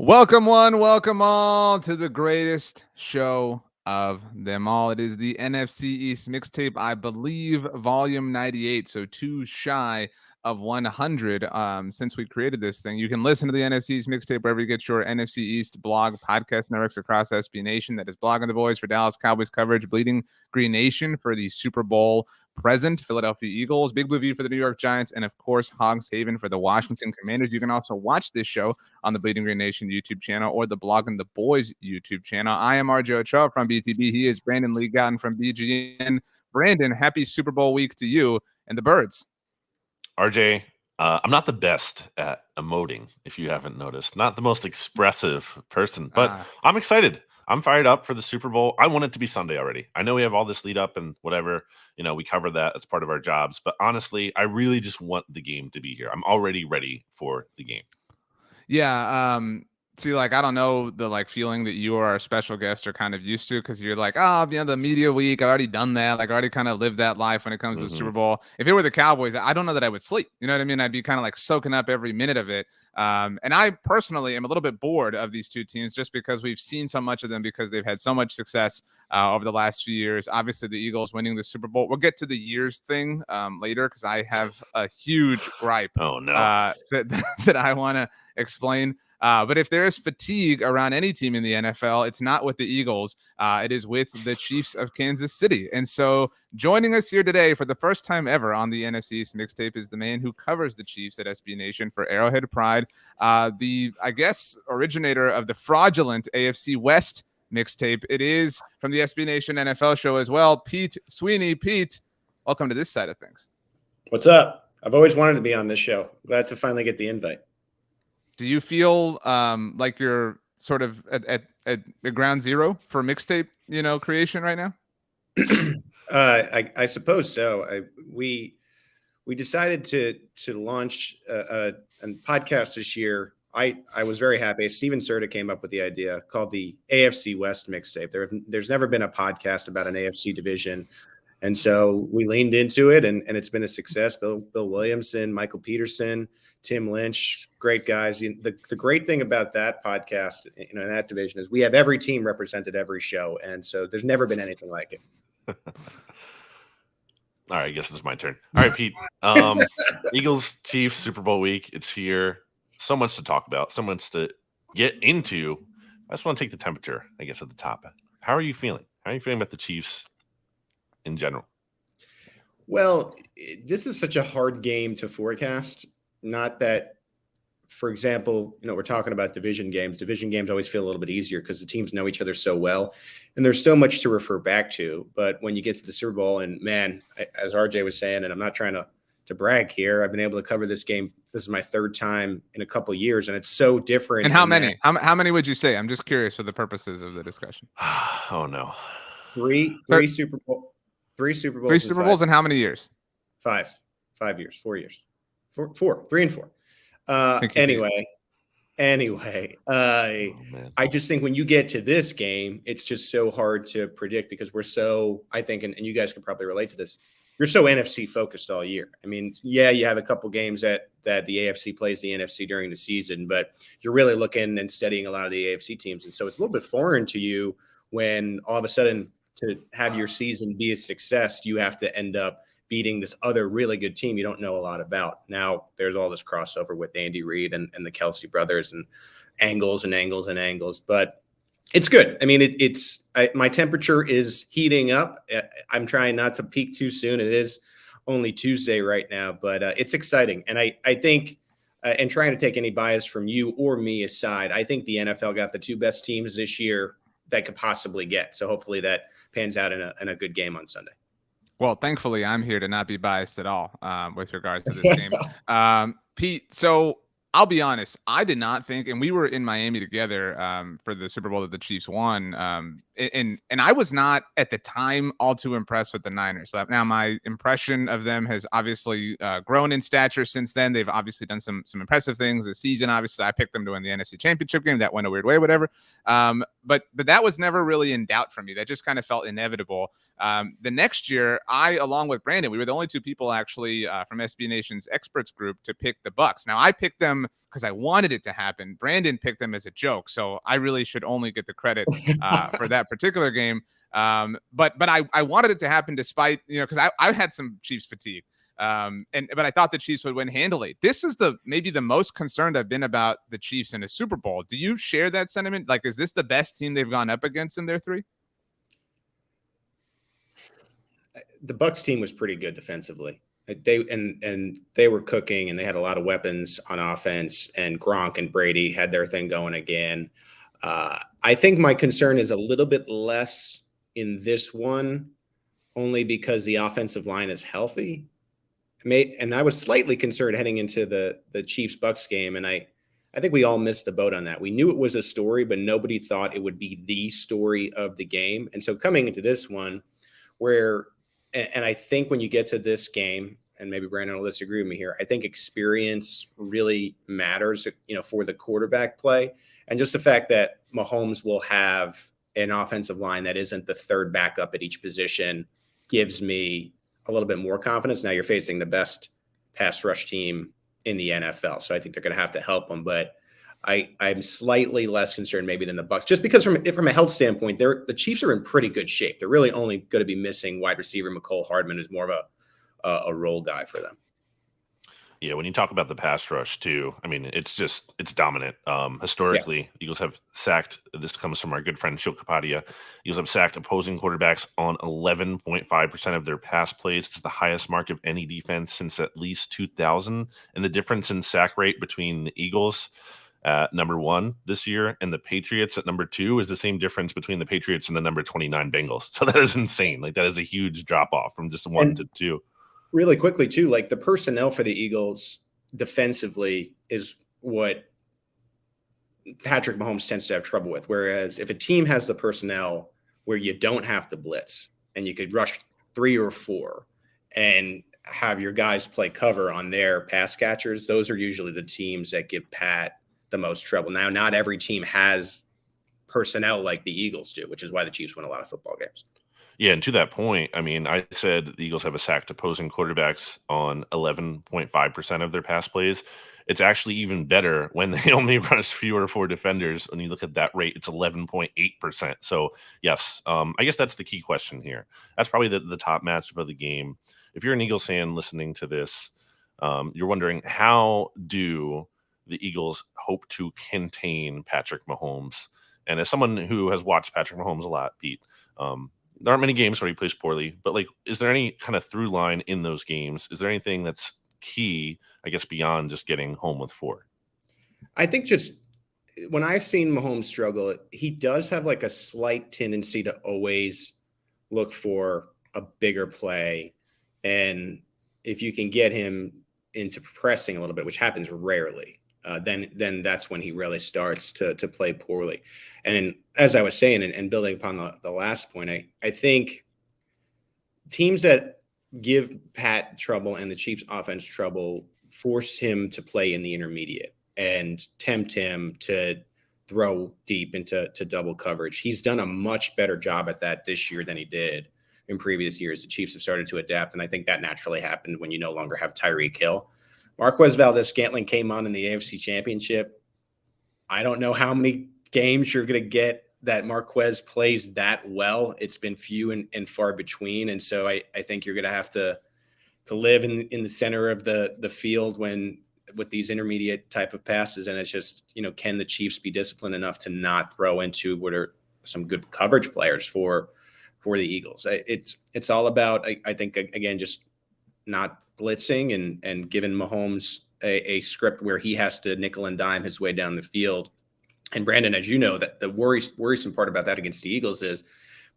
Welcome one, welcome all to the greatest show of them all. It is the NFC East Mixtape, I believe, volume 98, so too shy of 100 since we created this thing. You can listen to the NFC East Mixtape wherever you get your NFC East blog podcast networks across SB Nation. That is Blogging the Boys for Dallas Cowboys coverage, Bleeding Green Nation for the Super Bowl present, Philadelphia Eagles, Big Blue View for the New York Giants, and of course, Hogs Haven for the Washington Commanders. You can also watch this show on the Bleeding Green Nation YouTube channel or the Blogging the Boys YouTube channel. I am RJ Ochoa from BTB. He is Brandon Lee Gowton from BGN. Brandon, happy Super Bowl week to you and the birds. RJ, I'm not the best at emoting, if you haven't noticed. Not the most expressive person, but I'm excited. I'm fired up for the Super Bowl. I want it to be Sunday already. I know we have all this lead up and whatever, we cover that as part of our jobs. But honestly, I really just want the game to be here. I'm already ready for the game. Yeah. See, I don't know the feeling that you or our special guest are kind of used to, because you're like, oh, the media week, I've already done that. I already kind of lived that life when it comes to the Super Bowl. If it were the Cowboys, I don't know that I would sleep. You know what I mean? I'd be kind of soaking up every minute of it. And I personally am a little bit bored of these two teams just because we've seen so much of them because they've had so much success over the last few years. Obviously, the Eagles winning the Super Bowl. We'll get to the years thing later because I have a huge gripe that I want to explain. But if there is fatigue around any team in the NFL, it's not with the Eagles. It is with the Chiefs of Kansas City. And so joining us here today for the first time ever on the NFC East Mixtape is the man who covers the Chiefs at SB Nation for Arrowhead Pride, the, I guess, originator of the fraudulent AFC West Mixtape. It is from the SB Nation NFL show as well, Pete Sweeney. Pete, welcome to this side of things. What's up? I've always wanted to be on this show. Glad to finally get the invite. Do you feel like you're sort of at ground zero for mixtape, creation right now? I suppose so. We decided to launch a podcast this year. I was very happy. Steven Serta came up with the idea called the AFC West Mixtape. There's never been a podcast about an AFC division. And so we leaned into it, and it's been a success. Bill Williamson, Michael Peterson, Tim Lynch, great guys. The great thing about that podcast, in that division, is we have every team represented every show, and so there's never been anything like it. All right, I guess it's my turn. All right, Pete. Eagles, Chiefs, Super Bowl week. It's here. So much to talk about. So much to get into. I just want to take the temperature, I guess, at the top. How are you feeling? How are you feeling about the Chiefs in general? Well, this is such a hard game to forecast. Not that, for example, we're talking about division games. Division games always feel a little bit easier because the teams know each other so well, and there's so much to refer back to. But when you get to the Super Bowl, and man, as RJ was saying, and I'm not trying to brag here, I've been able to cover this game. This is my third time in a couple of years, and it's so different. And how many? How many would you say? I'm just curious for the purposes of the discussion. Oh no, three Super Bowls. Three Super Bowls. 3 Super Bowls in how many years? 5 years, 4 years. 3 and 4. Anyway, I just think when you get to this game, it's just so hard to predict because we're so, I think, and you guys can probably relate to this, you're so NFC focused all year. I mean, yeah, you have a couple games that the AFC plays the NFC during the season, but you're really looking and studying a lot of the AFC teams. And so it's a little bit foreign to you when all of a sudden to have your season be a success, you have to end up beating this other really good team you don't know a lot about. Now there's all this crossover with Andy Reid and the Kelsey brothers and angles, but it's good. I mean, my temperature is heating up. I'm trying not to peak too soon. It is only Tuesday right now, but it's exciting. And I think, and trying to take any bias from you or me aside, I think the NFL got the two best teams this year that could possibly get. So hopefully that pans out in a good game on Sunday. Well, thankfully, I'm here to not be biased at all with regards to this game. Pete, so I'll be honest. I did not think, and we were in Miami together for the Super Bowl that the Chiefs won. And I was not at the time all too impressed with the Niners. Now, my impression of them has obviously grown in stature since then. They've obviously done some impressive things this season. Obviously, I picked them to win the NFC Championship game. That went a weird way, whatever. But that was never really in doubt for me. That just kind of felt inevitable. The next year, I, along with Brandon, we were the only two people actually from SB Nation's experts group to pick the Bucs. Now, I picked them them because I wanted it to happen. Brandon picked them as a joke, so I really should only get the credit for that particular game. But I wanted it to happen despite, because I had some Chiefs fatigue. But I thought the Chiefs would win handily. This is maybe the most concerned I've been about the Chiefs in a Super Bowl. Do you share that sentiment? Like, is this the best team they've gone up against in their three? The Bucs team was pretty good defensively. They were cooking, and they had a lot of weapons on offense, and Gronk and Brady had their thing going again. I think my concern is a little bit less in this one, only because the offensive line is healthy. And I was slightly concerned heading into the Chiefs-Bucs game, and I think we all missed the boat on that. We knew it was a story, but nobody thought it would be the story of the game. And so coming into this one, and I think when you get to this game, and maybe Brandon will disagree with me here, I think experience really matters, for the quarterback play. And just the fact that Mahomes will have an offensive line that isn't the third backup at each position gives me a little bit more confidence. Now you're facing the best pass rush team in the NFL, so I think they're going to have to help them. But I'm slightly less concerned maybe than the Bucs, just because from a health standpoint, the Chiefs are in pretty good shape. They're really only going to be missing wide receiver Mecole Hardman, who's more of a role guy for them. Yeah, when you talk about the pass rush too, I mean, it's dominant. Historically, Eagles have sacked, this comes from our good friend Shil Kapadia, Eagles have sacked opposing quarterbacks on 11.5% of their pass plays. It's the highest mark of any defense since at least 2000. And the difference in sack rate between the Eagles at number 1 this year and the Patriots at number 2 is the same difference between the Patriots and the number 29 Bengals. So that is insane. Like, that is a huge drop off from just 1 to 2. Really quickly too, like the personnel for the Eagles defensively is what Patrick Mahomes tends to have trouble with. Whereas if a team has the personnel where you don't have to blitz and you could rush 3 or 4 and have your guys play cover on their pass catchers, those are usually the teams that give Pat the most trouble. Now, not every team has personnel like the Eagles do, which is why the Chiefs win a lot of football games. Yeah, and to that point, I mean, I said the Eagles have sacked opposing quarterbacks on 11.5% of their pass plays. It's actually even better when they only rush fewer 4 defenders. When you look at that rate, it's 11.8%. So, yes, I guess that's the key question here. That's probably the top matchup of the game. If you're an Eagles fan listening to this, you're wondering, how do the Eagles hope to contain Patrick Mahomes? And as someone who has watched Patrick Mahomes a lot, Pete, there aren't many games where he plays poorly, but like, is there any kind of through line in those games? Is there anything that's key, I guess, beyond just getting home with 4? I think just when I've seen Mahomes struggle, he does have like a slight tendency to always look for a bigger play. And if you can get him into pressing a little bit, which happens rarely, then that's when he really starts to play poorly. And as I was saying, and building upon the last point, I think teams that give Pat trouble and the Chiefs offense trouble force him to play in the intermediate and tempt him to throw deep into double coverage. He's done a much better job at that this year than he did in previous years. The Chiefs have started to adapt, and I think that naturally happened when you no longer have Tyreek Hill. Marquez Valdez-Scantling came on in the AFC Championship. I don't know how many games you're going to get that Marquez plays that well. It's been few and far between. And so I think you're going to have to live in the center of the field with these intermediate type of passes. And it's just, can the Chiefs be disciplined enough to not throw into what are some good coverage players for the Eagles? It's all about, I think, again, just not blitzing and giving Mahomes a script where he has to nickel and dime his way down the field. And Brandon, as you know, that the worrisome part about that against the Eagles is,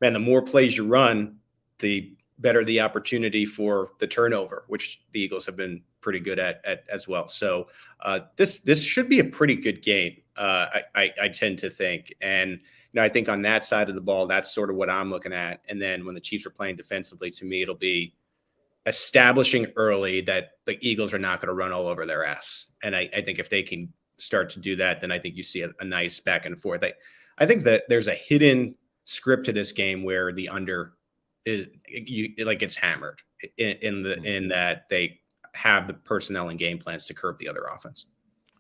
man, the more plays you run, the better the opportunity for the turnover, which the Eagles have been pretty good at as well. So this should be a pretty good game, I tend to think. And I think on that side of the ball, that's sort of what I'm looking at. And then when the Chiefs are playing defensively, to me, it'll be establishing early that the Eagles are not going to run all over their ass. And I think if they can start to do that, then I think you see a nice back and forth. I think that there's a hidden script to this game where the under is gets hammered in that they have the personnel and game plans to curb the other offense.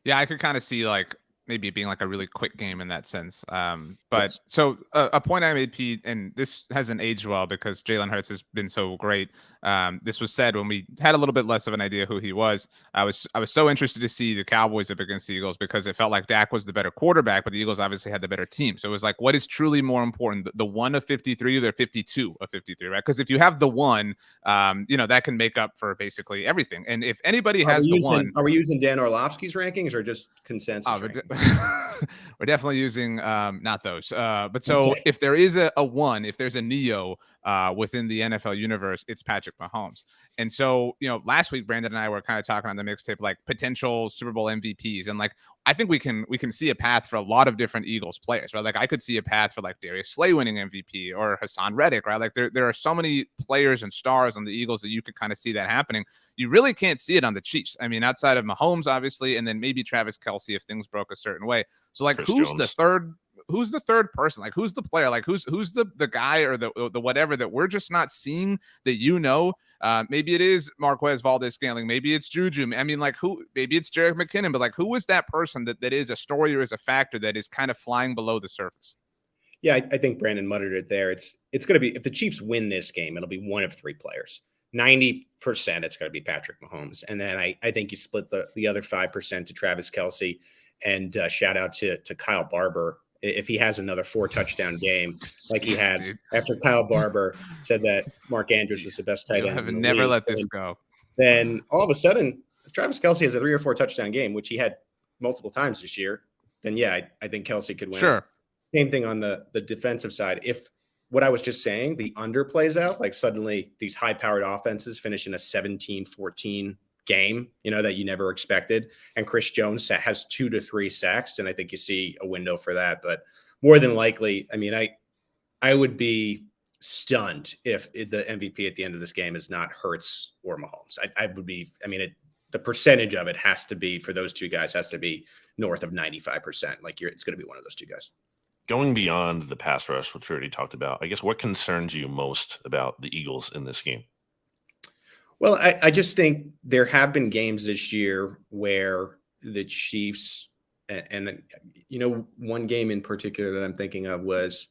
Yeah, I could kind of see like maybe it being like a really quick game in that sense. But Yes. so a point I made, Pete, and this hasn't aged well because Jalen Hurts has been so great. This was said when we had a little bit less of an idea who he was. I was so interested to see the Cowboys up against the Eagles because it felt like Dak was the better quarterback, but the Eagles obviously had the better team. So it was like, what is truly more important, the 1 of 53 or the 52 of 53, right? Because if you have the 1, that can make up for basically everything. And if anybody has the 1, are we using Dan Orlovsky's rankings or just consensus rankings? we're definitely using not those. But so if there is a 1, if there's a Neo within the NFL universe, it's Patrick Mahomes. And so, last week Brandon and I were kind of talking on the mixtape like potential Super Bowl MVPs, and like I think we can see a path for a lot of different Eagles players, right? Like I could see a path for like Darius Slay winning MVP or Hassan Reddick, right? Like there are so many players and stars on the Eagles that you could kind of see that happening. You really can't see it on the Chiefs. I mean, outside of Mahomes, obviously, and then maybe Travis Kelce if things broke a certain way. So like, who's the third person? Like, who's the player? Like, who's the guy or the whatever that we're just not seeing that maybe it is Marquez Valdes-Scantling. Maybe it's Juju. I mean, like maybe it's Jerick McKinnon, but like who is that person that is a story or is a factor that is kind of flying below the surface? Yeah, I think Brandon muttered it there. It's going to be, if the Chiefs win this game, it'll be one of 3 players. 90% it's going to be Patrick Mahomes. And then I think you split the other 5% to Travis Kelce, and shout out to Kyle Barber. If he has another 4 touchdown game like he had after Kyle Barber said that Mark Andrews was the best tight end. Have never let this go. Then all of a sudden, if Travis Kelce has a 3 or 4 touchdown game, which he had multiple times this year, then yeah, I think Kelce could win. Sure. Same thing on the defensive side. If what I was just saying, the under plays out, like suddenly these high-powered offenses finish in a 17-14 game, that you never expected, and Chris Jones has 2 to 3 sacks, and I think you see a window for that. But more than likely, I mean, I would be stunned if the MVP at the end of this game is not Hurts or Mahomes. I would be. I mean, the percentage of it has to be for those 2 guys has to be north of 95%. Like it's going to be one of those 2 guys. Going beyond the pass rush, which we already talked about, I guess what concerns you most about the Eagles in this game? Well, I just think there have been games this year where the Chiefs, and one game in particular that I'm thinking of was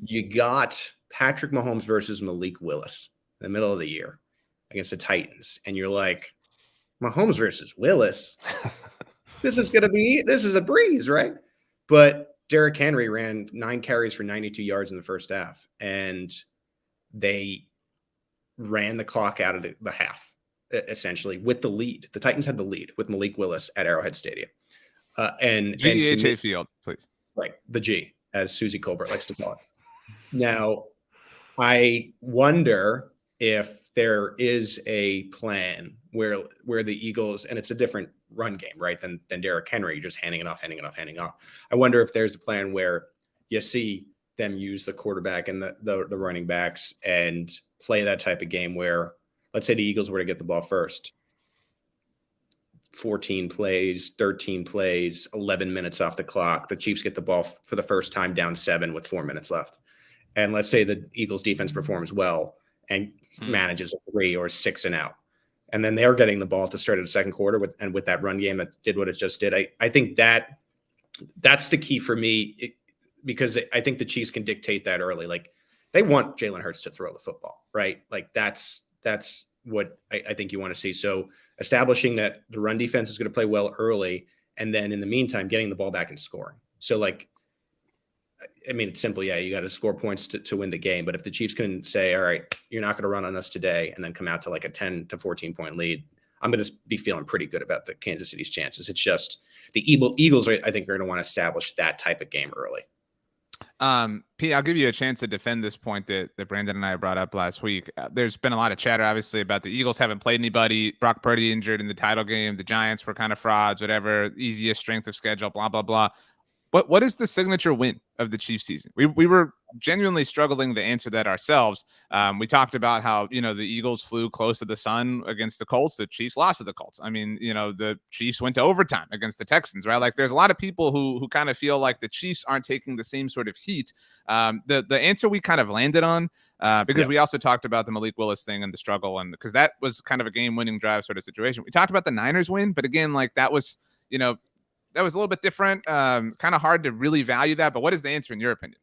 you got Patrick Mahomes versus Malik Willis in the middle of the year against the Titans. And you're like, Mahomes versus Willis, this is a breeze, right? But Derrick Henry ran 9 carries for 92 yards in the first half, and they ran the clock out of the half, essentially, with the lead. The Titans had the lead with Malik Willis at Arrowhead Stadium. And GEHA Field, please. Right, the G, as Susie Colbert likes to call it. Now, I wonder if there is a plan where the Eagles, and it's a different run game, right, than Derrick Henry, you're just handing it off. I wonder if there's a plan where you see them use the quarterback and the running backs and play that type of game where, let's say the Eagles were to get the ball first, 14 plays, 13 plays, 11 minutes off the clock. The Chiefs get the ball for the first time down 7 with 4 minutes left. And let's say the Eagles defense performs well and manages a 3 or 6 and out. And then they're getting the ball at the start of the second quarter with that run game that did what it just did. I think that's the key for me, because I think the Chiefs can dictate that early. Like they want Jalen Hurts to throw the football, right? Like that's what I think you want to see. So establishing that the run defense is going to play well early, and then in the meantime, getting the ball back and scoring. So like, I mean, it's simple. Yeah, you got to score points to win the game. But if the Chiefs can say, all right, you're not going to run on us today, and then come out to like a 10 to 14 point lead, I'm going to be feeling pretty good about the Kansas City's chances. It's just the Eagles, I think, are going to want to establish that type of game early. Pete, I'll give you a chance to defend this point that Brandon and I brought up last week. There's been a lot of chatter, obviously, about the Eagles haven't played anybody. Brock Purdy injured in the title game. The Giants were kind of frauds, whatever, easiest strength of schedule, blah, blah, blah. What is the signature win of the Chiefs season? We were genuinely struggling to answer that ourselves. We talked about how, the Eagles flew close to the sun against the Colts. The Chiefs lost to the Colts. I mean, the Chiefs went to overtime against the Texans, right? Like there's a lot of people who kind of feel like the Chiefs aren't taking the same sort of heat. The answer we kind of landed on, because we also talked about the Malik Willis thing and the struggle, and because that was kind of a game-winning drive sort of situation. We talked about the Niners win, but again, like that was, that was a little bit different. Kind of hard to really value that. But what is the answer in your opinion?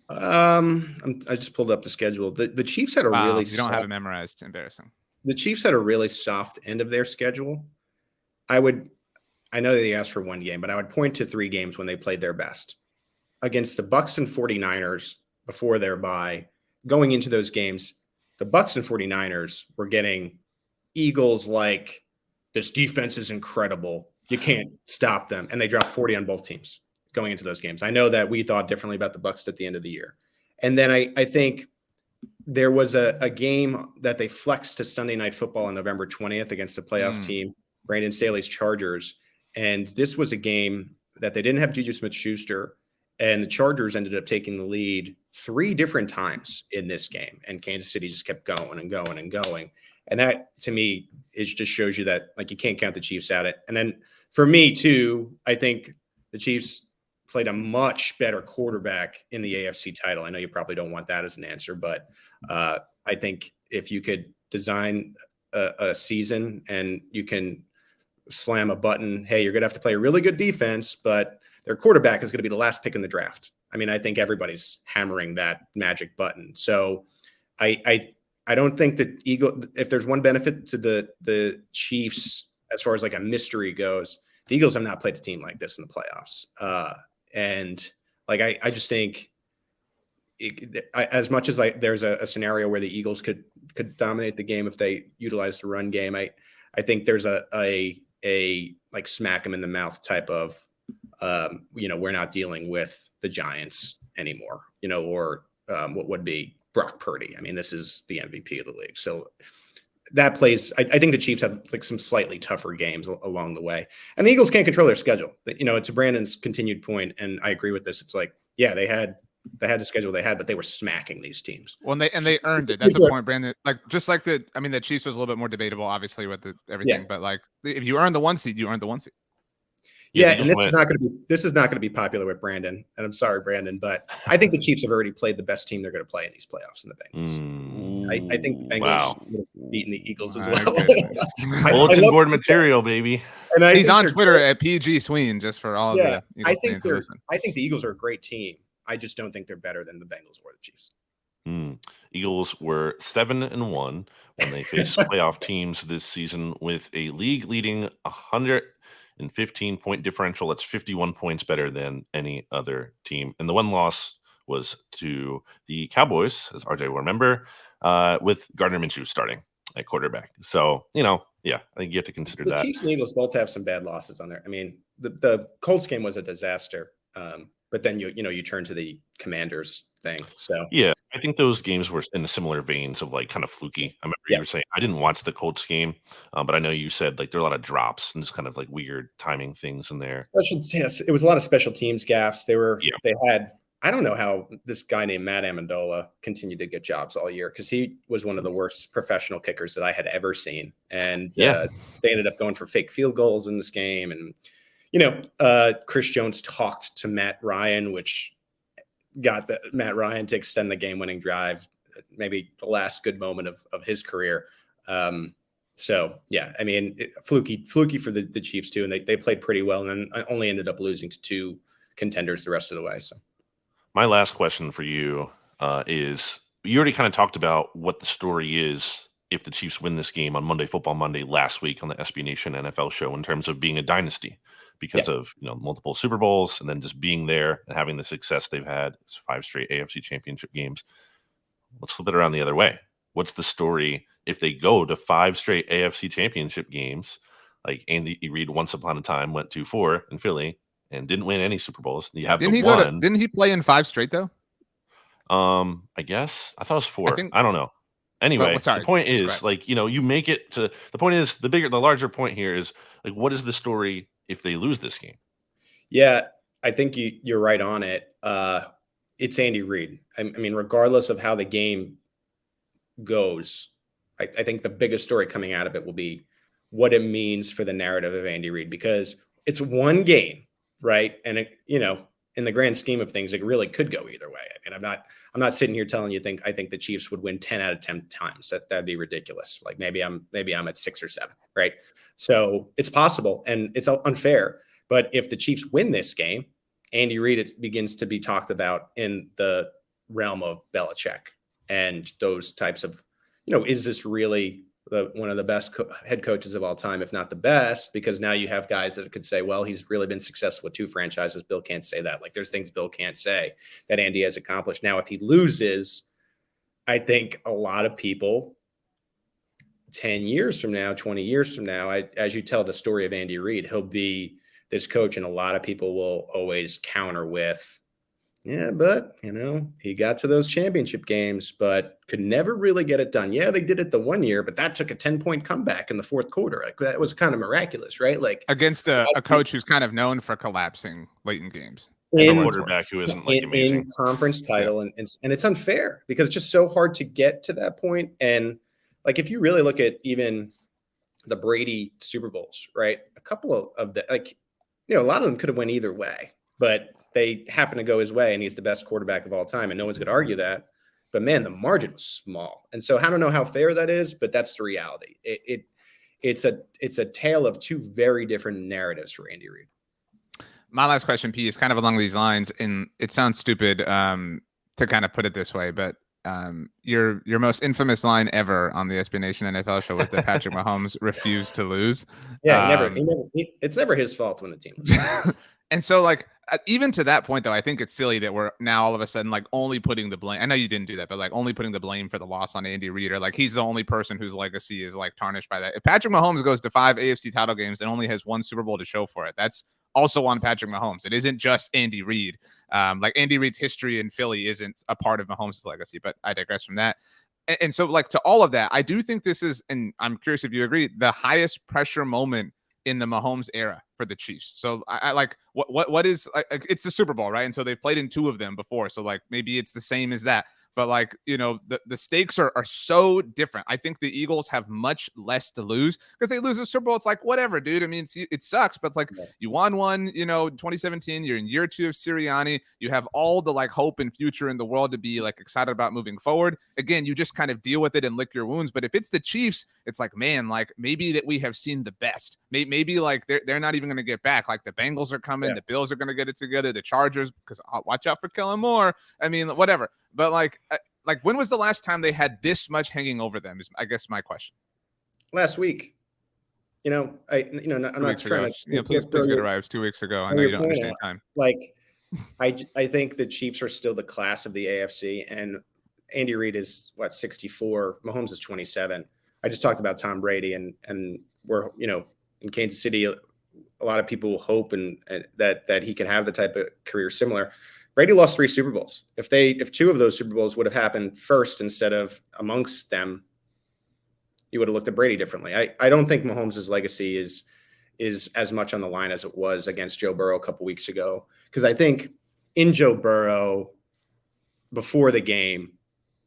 I just pulled up the schedule. The Chiefs had a really you don't have it memorized. Embarrassing. The Chiefs had a really soft end of their schedule. I know that he asked for one game, but I would point to 3 games when they played their best. Against the Bucs and 49ers before their bye. Going into those games, the Bucs and 49ers were getting Eagles like, this defense is incredible. You can't stop them. And they dropped 40 on both teams going into those games. I know that we thought differently about the Bucs at the end of the year. And then I think there was a game that they flexed to Sunday Night Football on November 20th against a playoff team, Brandon Staley's Chargers. And this was a game that they didn't have Juju Smith-Schuster, and the Chargers ended up taking the lead 3 different times in this game. And Kansas City just kept going and going and going. And that, to me, just shows you that, like, you can't count the Chiefs out. And then for me, too, I think the Chiefs played a much better quarterback in the AFC title. I know you probably don't want that as an answer, but I think if you could design a season and you can slam a button, hey, you're going to have to play a really good defense, but their quarterback is going to be the last pick in the draft. I mean, I think everybody's hammering that magic button. So I don't think that if there's one benefit to the Chiefs as far as like a mystery goes, the Eagles have not played a team like this in the playoffs. And like, I just think as much as there's a scenario where the Eagles could dominate the game if they utilize the run game, I think there's a like smack them in the mouth type of, we're not dealing with the Giants anymore, or what would be Brock Purdy. I mean, this is the MVP of the league. So that plays, I think the Chiefs have like some slightly tougher games along the way, and the Eagles can't control their schedule. It's a Brandon's continued point, and I agree with this. It's like, yeah, they had the schedule they had, but they were smacking these teams. Well, they earned it. That's the point, Brandon. Like, just like the Chiefs was a little bit more debatable, obviously, with everything. Yeah. But like, if you earn the 1 seed, you earned the 1 seed. Yeah, and this is not going to be popular with Brandon. And I'm sorry, Brandon, but I think the Chiefs have already played the best team they're going to play in these playoffs in the Bengals. I think the Bengals would have beaten the Eagles as well. Bulletin board material, baby. And he's on Twitter at PG Sweeney, just for all of the Eagles fans to listen. I think the Eagles are a great team. I just don't think they're better than the Bengals or the Chiefs. Eagles were 7-1 when they faced playoff teams this season with a league-leading 115-point differential. That's 51 points better than any other team. And the one loss was to the Cowboys, as RJ will remember, with Gardner Minshew starting at quarterback. So, I think you have to consider that. The Chiefs and Eagles both have some bad losses on there. I mean, the Colts game was a disaster. But then you turn to the Commanders thing. So yeah, I think those games were in a similar veins of like kind of fluky. I remember you were saying I didn't watch the Colts game, but I know you said like there are a lot of drops and just kind of like weird timing things in there. It was a lot of special teams gaffes. They had, I don't know how this guy named Matt Amendola continued to get jobs all year, because he was one of the worst professional kickers that I had ever seen. And they ended up going for fake field goals in this game. And Chris Jones talked to Matt Ryan, which got Matt Ryan to extend the game-winning drive, maybe the last good moment of his career. So, yeah, I mean, fluky for the Chiefs, too, and they played pretty well, and then only ended up losing to 2 contenders the rest of the way. So, my last question for you is, you already kind of talked about what the story is if the Chiefs win this game on Monday Football Monday last week on the SB Nation NFL show in terms of being a dynasty because of multiple Super Bowls and then just being there and having the success they've had. It's 5 straight AFC championship games. Let's flip it around the other way. What's the story if they go to 5 straight AFC championship games? Like Andy Reid once upon a time went 2-4 in Philly and didn't win any Super Bowls. You have didn't he play in 5 straight though? I guess I thought it was 4. I don't know. Anyway, the point is, like, you make it to the point is the larger point here is like, what is the story if they lose this game? Yeah, I think you're right on it. It's Andy Reid. I mean, regardless of how the game goes, I think the biggest story coming out of it will be what it means for the narrative of Andy Reid, because it's one game, right? And in the grand scheme of things, it really could go either way. I mean, I'm not sitting here telling you I think the Chiefs would win 10 out of 10 times. That'd be ridiculous. Like maybe I'm at 6 or 7, right? So it's possible and it's unfair. But if the Chiefs win this game, Andy Reid begins to be talked about in the realm of Belichick and those types of, is this really one of the best head coaches of all time, if not the best? Because now you have guys that could say, well, he's really been successful with 2 franchises. Bill can't say that. Like there's things Bill can't say that Andy has accomplished. Now, if he loses, I think a lot of people 10 years from now, 20 years from now, as you tell the story of Andy Reid, he'll be this coach, and a lot of people will always counter with, yeah, but, he got to those championship games, but could never really get it done. Yeah, they did it the one year, but that took a 10-point comeback in the fourth quarter. Like that was kind of miraculous, right? Like against a coach who's kind of known for collapsing late in games. And a quarterback who isn't amazing. In conference title. Yeah. And it's unfair because it's just so hard to get to that point. And like, if you really look at even the Brady Super Bowls, right? A couple of the, a lot of them could have went either way, but they happen to go his way, and he's the best quarterback of all time, and no one's going to argue that. But man, the margin was small, and so I don't know how fair that is, but that's the reality. It's a tale of 2 very different narratives for Andy Reid. My last question, P, is kind of along these lines, and it sounds stupid to kind of put it this way, but your most infamous line ever on the SB Nation NFL show was that Patrick Mahomes refused to lose. Yeah, it's never his fault when the team loses. And so, like, even to that point, though, I think it's silly that we're now all of a sudden like only putting the blame. I know you didn't do that, but like only putting the blame for the loss on Andy Reid, or like he's the only person whose legacy is like tarnished by that. If Patrick Mahomes goes to 5 AFC title games and only has 1 Super Bowl to show for it, that's also on Patrick Mahomes. It isn't just Andy Reid. Like Andy Reid's history in Philly isn't a part of Mahomes' legacy, but I digress from that. And so, like, to all of that, I do think this is, and I'm curious if you agree, the highest pressure moment in the Mahomes era for the Chiefs. So I like what is, it's the Super Bowl, right? And so they've played in 2 of them before. So like maybe it's the same as that. But like, the stakes are so different. I think the Eagles have much less to lose because they lose the Super Bowl. It's like, whatever, dude. I mean, it sucks, but it's like you won one, 2017, you're in year 2 of Sirianni. You have all the like hope and future in the world to be like excited about moving forward. Again, you just kind of deal with it and lick your wounds. But if it's the Chiefs, it's like, man, like maybe that we have seen the best. Maybe like they're not even going to get back. Like the Bengals are coming, the Bills are going to get it together, the Chargers, because watch out for Kellen Moore. I mean, whatever. But like when was the last time they had this much hanging over them? Is I guess my question. Last week. I'm not trying to. Please get it right. It was 2 weeks ago. I know you don't understand time. Like, I think the Chiefs are still the class of the AFC, and Andy Reid is 64. Mahomes is 27. I just talked about Tom Brady, and we're in Kansas City, a lot of people hope and that he can have the type of career similar. Brady lost 3 Super Bowls. If 2 of those Super Bowls would have happened first instead of amongst them, you would have looked at Brady differently. I don't think Mahomes' legacy is as much on the line as it was against Joe Burrow a couple weeks ago. Because I think in Joe Burrow, before the game,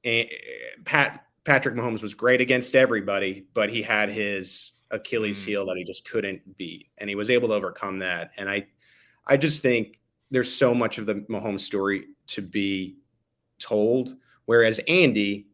Patrick Mahomes was great against everybody, but he had his Achilles heel that he just couldn't beat. And he was able to overcome that. And I just think there's so much of the Mahomes story to be told, whereas Andy,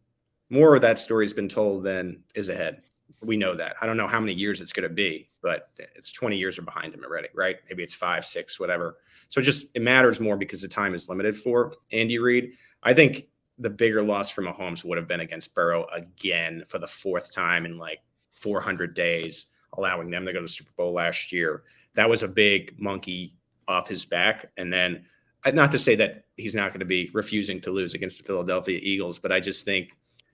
more of that story has been told than is ahead. We know that. I don't know how many years it's going to be, but it's 20 years are behind him already, right? Maybe it's 5, 6, whatever. So it matters more because the time is limited for Andy Reid. I think the bigger loss for Mahomes would have been against Burrow again for the 4th time in like 400 days, allowing them to go to the Super Bowl last year. That was a big monkey off his back. And then, not to say that he's not going to be refusing to lose against the Philadelphia Eagles, but I just think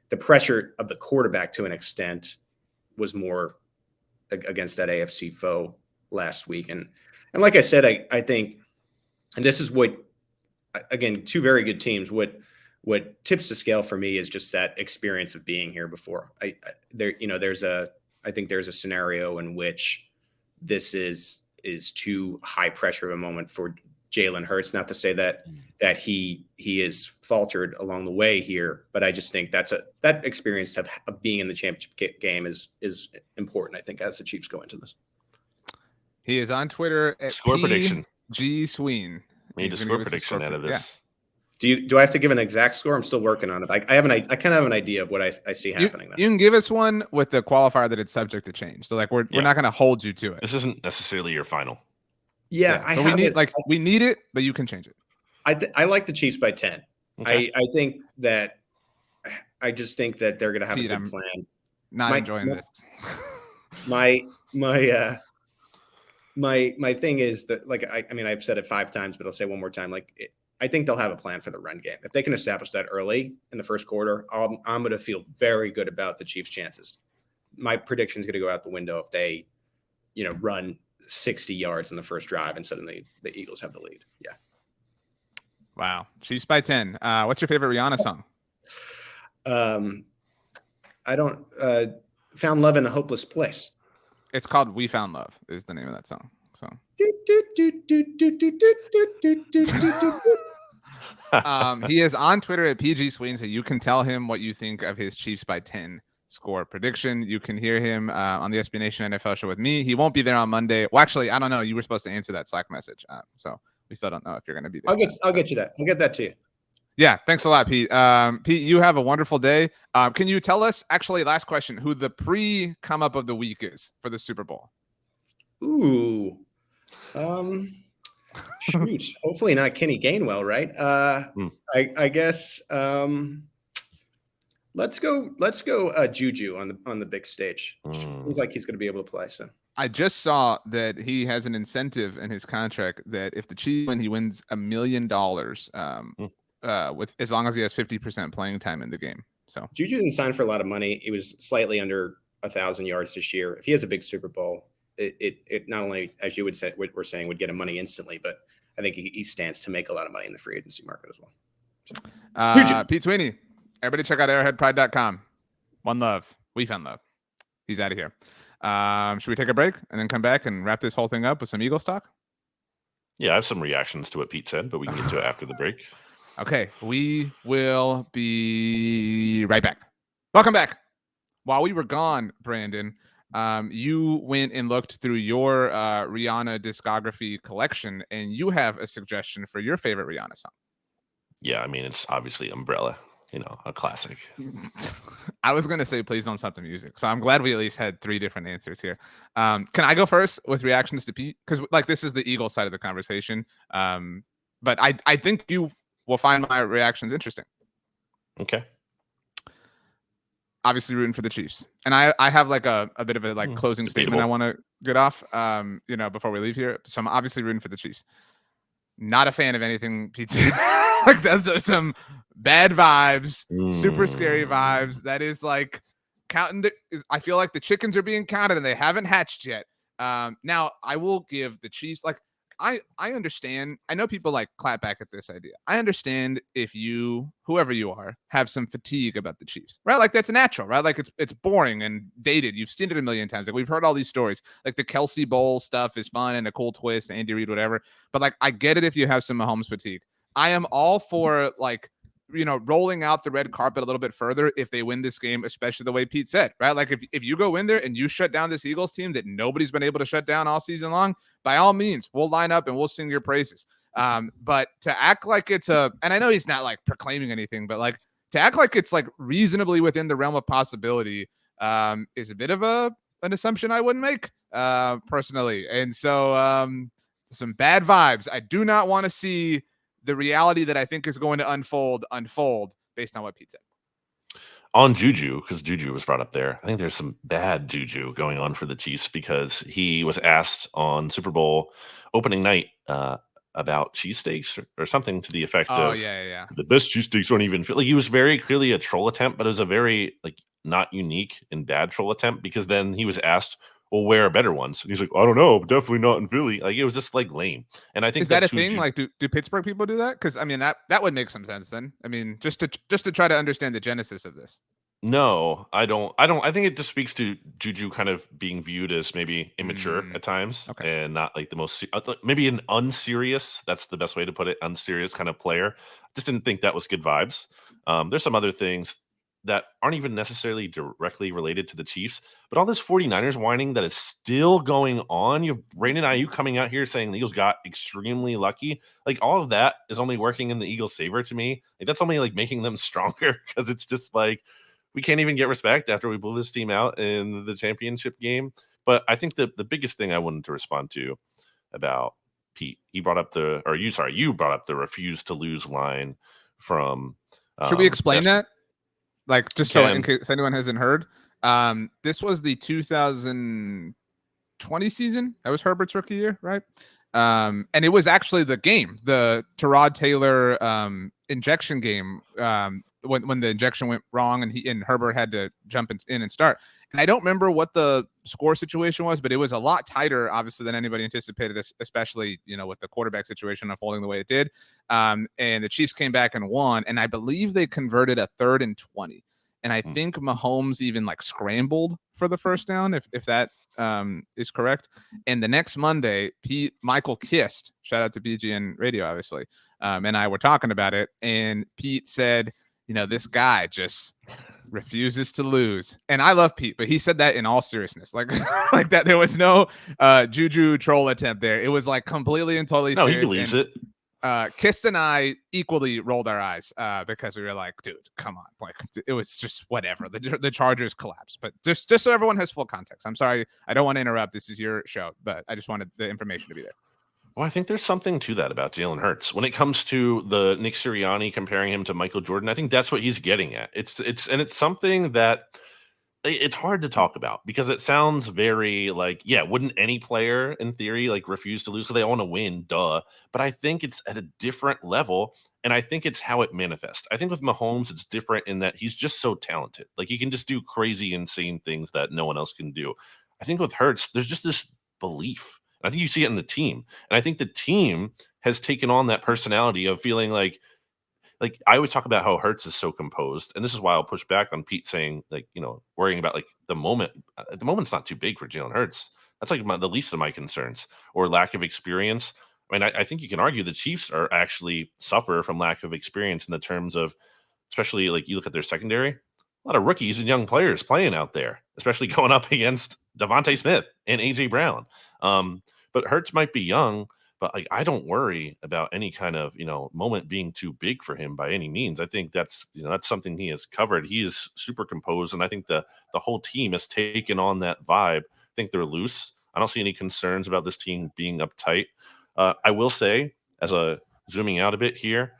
the pressure of the quarterback to an extent was more against that AFC foe last week. And like I said, I think, and this is what, again, 2 very good teams, what tips the scale for me is just that experience of being here before. I think there's a scenario in which this is too high pressure of a moment for Jalen Hurts. Not to say that he is faltered along the way here, but I just think that experience of being in the championship game is important, I think, as the Chiefs go into this. He is on Twitter at score prediction G Sween. Made a score prediction out of this. Do I have to give an exact score? I'm still working on it. I kind of have an idea of what I see happening. You can give us one with the qualifier that it's subject to change. So like we're not going to hold you to it. This isn't necessarily your final. Yeah, we need it, but you can change it. I like the Chiefs by 10. Okay. I think that I just think that they're going to have a good plan. Not enjoying this. My thing is that, like, I mean, I've said it 5 times, but I'll say one more time. Like, I think they'll have a plan for the run game. If they can establish that early in the first quarter, I'm going to feel very good about the Chiefs' chances. My prediction is going to go out the window if they, run 60 yards in the first drive and suddenly the Eagles have the lead. Yeah. Wow. Chiefs by 10. What's your favorite Rihanna song? I don't Found Love in a Hopeless Place. It's called We Found Love is the name of that song. So he is on Twitter at PG Sweeney, so you can tell him what you think of his Chiefs by 10 score prediction. You can hear him on the SB Nation NFL show with me. He won't be there on Monday. Well, actually, I don't know. You were supposed to answer that Slack message, so we still don't know if you're going to be there. I'll get you that. I'll get that to you. Yeah, thanks a lot, Pete. Pete, you have a wonderful day. Can you tell us, actually, last question, who the pre-come up of the week is for the Super Bowl? Ooh. Shoot. Hopefully not Kenny Gainwell, right? I guess let's go Juju on the big stage. Seems like he's going to be able to play. So I just saw that he has an incentive in his contract that if the Chiefs win, he wins $1 million with as long as he has 50% playing time in the game. So Juju didn't sign for a lot of money. He was slightly under 1,000 yards this year. If he has a big Super Bowl, it not only, as you would say, we're saying, would get him money instantly, but I think he stands to make a lot of money in the free agency market as well. So, Pete Sweeney, everybody check out arrowheadpride.com. One love. We found love. He's out of here. Should we take a break and then come back and wrap this whole thing up with some Eagles talk? Yeah, I have some reactions to what Pete said, but we can get to it after the break. Okay, we will be right back. Welcome back. While we were gone, Brandon, you went and looked through your Rihanna discography collection, and you have a suggestion for your favorite Rihanna song. Yeah, I mean, it's obviously Umbrella, a classic. I was going to say, please don't stop the music. So I'm glad we at least had 3 different answers here. Can I go first with reactions to Pete? Because this is the Eagles side of the conversation. But I think you will find my reactions interesting. Okay. Obviously rooting for the Chiefs. And I have a bit of a closing statement I want to get off, before we leave here. So I'm obviously rooting for the Chiefs. Not a fan of anything Pete said. That's some bad vibes, super scary vibes. That is counting. I feel like the chickens are being counted and they haven't hatched yet. Now I will give the Chiefs, I understand. I know people clap back at this idea. I understand if you, whoever you are, have some fatigue about the Chiefs, right? That's natural, right? It's boring and dated. You've seen it a million times. We've heard all these stories. The Kelsey Bowl stuff is fun and a cool twist, Andy Reid, whatever. But I get it if you have some Mahomes fatigue. I am all for rolling out the red carpet a little bit further if they win this game, especially the way Pete said, right? If you go in there and you shut down this Eagles team that nobody's been able to shut down all season long, by all means, we'll line up and we'll sing your praises. But to act like it's and I know he's not proclaiming anything, but to act like it's reasonably within the realm of possibility is a bit of an assumption I wouldn't make personally. And so some bad vibes. I do not want to see the reality that I think is going to unfold based on what Pete said. On Juju, because Juju was brought up there, I think there's some bad juju going on for the Chiefs because he was asked on Super Bowl opening night about cheesesteaks or something to the effect of the best cheesesteaks aren't even he was very clearly a troll attempt, but it was a very not unique and bad troll attempt because then he was asked, well, where are better ones? And he's like, I don't know, definitely not in Philly. It was just lame. And I think is that a thing? Do Pittsburgh people do that? Because I mean that would make some sense then. I mean, just to try to understand the genesis of this. No, I don't. I think it just speaks to Juju kind of being viewed as maybe immature at times and not the most maybe an unserious. That's the best way to put it. Unserious kind of player. Just didn't think that was good vibes. There's some other things that aren't even necessarily directly related to the Chiefs, but all this 49ers whining that is still going on. You have Brandon Ayuk coming out here saying the Eagles got extremely lucky. Like, all of that is only working in the Eagles' favor to me. Like, that's only like making them stronger, because it's just like, we can't even get respect after we blew this team out in the championship game. But I think the biggest thing I wanted to respond to about Pete, you brought up the refuse to lose line from. Should we explain that? Like, just so in case anyone hasn't heard, this was the 2020 season. That was Herbert's rookie year, right? And it was actually the game, the Tyrod Taylor injection game, when the injection went wrong and Herbert had to jump in and start. And I don't remember what the score situation was, but it was a lot tighter, obviously, than anybody anticipated, especially, with the quarterback situation unfolding the way it did. And the Chiefs came back and won, and I believe they converted a 3rd and 20. And I think Mahomes even like scrambled for the first down, if that is correct. And the next Monday, Michael Kist, shout out to BGN Radio, obviously, and I were talking about it, and Pete said, this guy just refuses to lose. And I love Pete, but he said that in all seriousness, like like that. There was no juju troll attempt there. It was like completely and totally serious. No, he believes it. Kist and I equally rolled our eyes because we were like, dude, come on. Like, it was just whatever. The Chargers collapsed. But just so everyone has full context. I'm sorry. I don't want to interrupt. This is your show, but I just wanted the information to be there. Well, I think there's something to that about Jalen Hurts. When it comes to the Nick Sirianni comparing him to Michael Jordan, I think that's what he's getting at. It's something that it's hard to talk about, because it sounds very like, yeah, wouldn't any player in theory like refuse to lose because they all want to win, duh. But I think it's at a different level, and I think it's how it manifests. I think with Mahomes, it's different in that he's just so talented. Like, he can just do crazy, insane things that no one else can do. I think with Hurts, there's just this belief. I think you see it in the team. And I think the team has taken on that personality of feeling like I always talk about how Hurts is so composed. And this is why I'll push back on Pete saying, like, worrying about like the moment. The moment's not too big for Jalen Hurts. That's like the least of my concerns, or lack of experience. I mean, I think you can argue the Chiefs are actually suffer from lack of experience in the terms of, especially like you look at their secondary, a lot of rookies and young players playing out there, especially going up against Devontae Smith and AJ Brown. But Hurts might be young, but like, I don't worry about any kind of moment being too big for him by any means. I think that's that's something he has covered. He is super composed, and I think the whole team has taken on that vibe. I think they're loose. I don't see any concerns about this team being uptight. I will say, as a zooming out a bit here,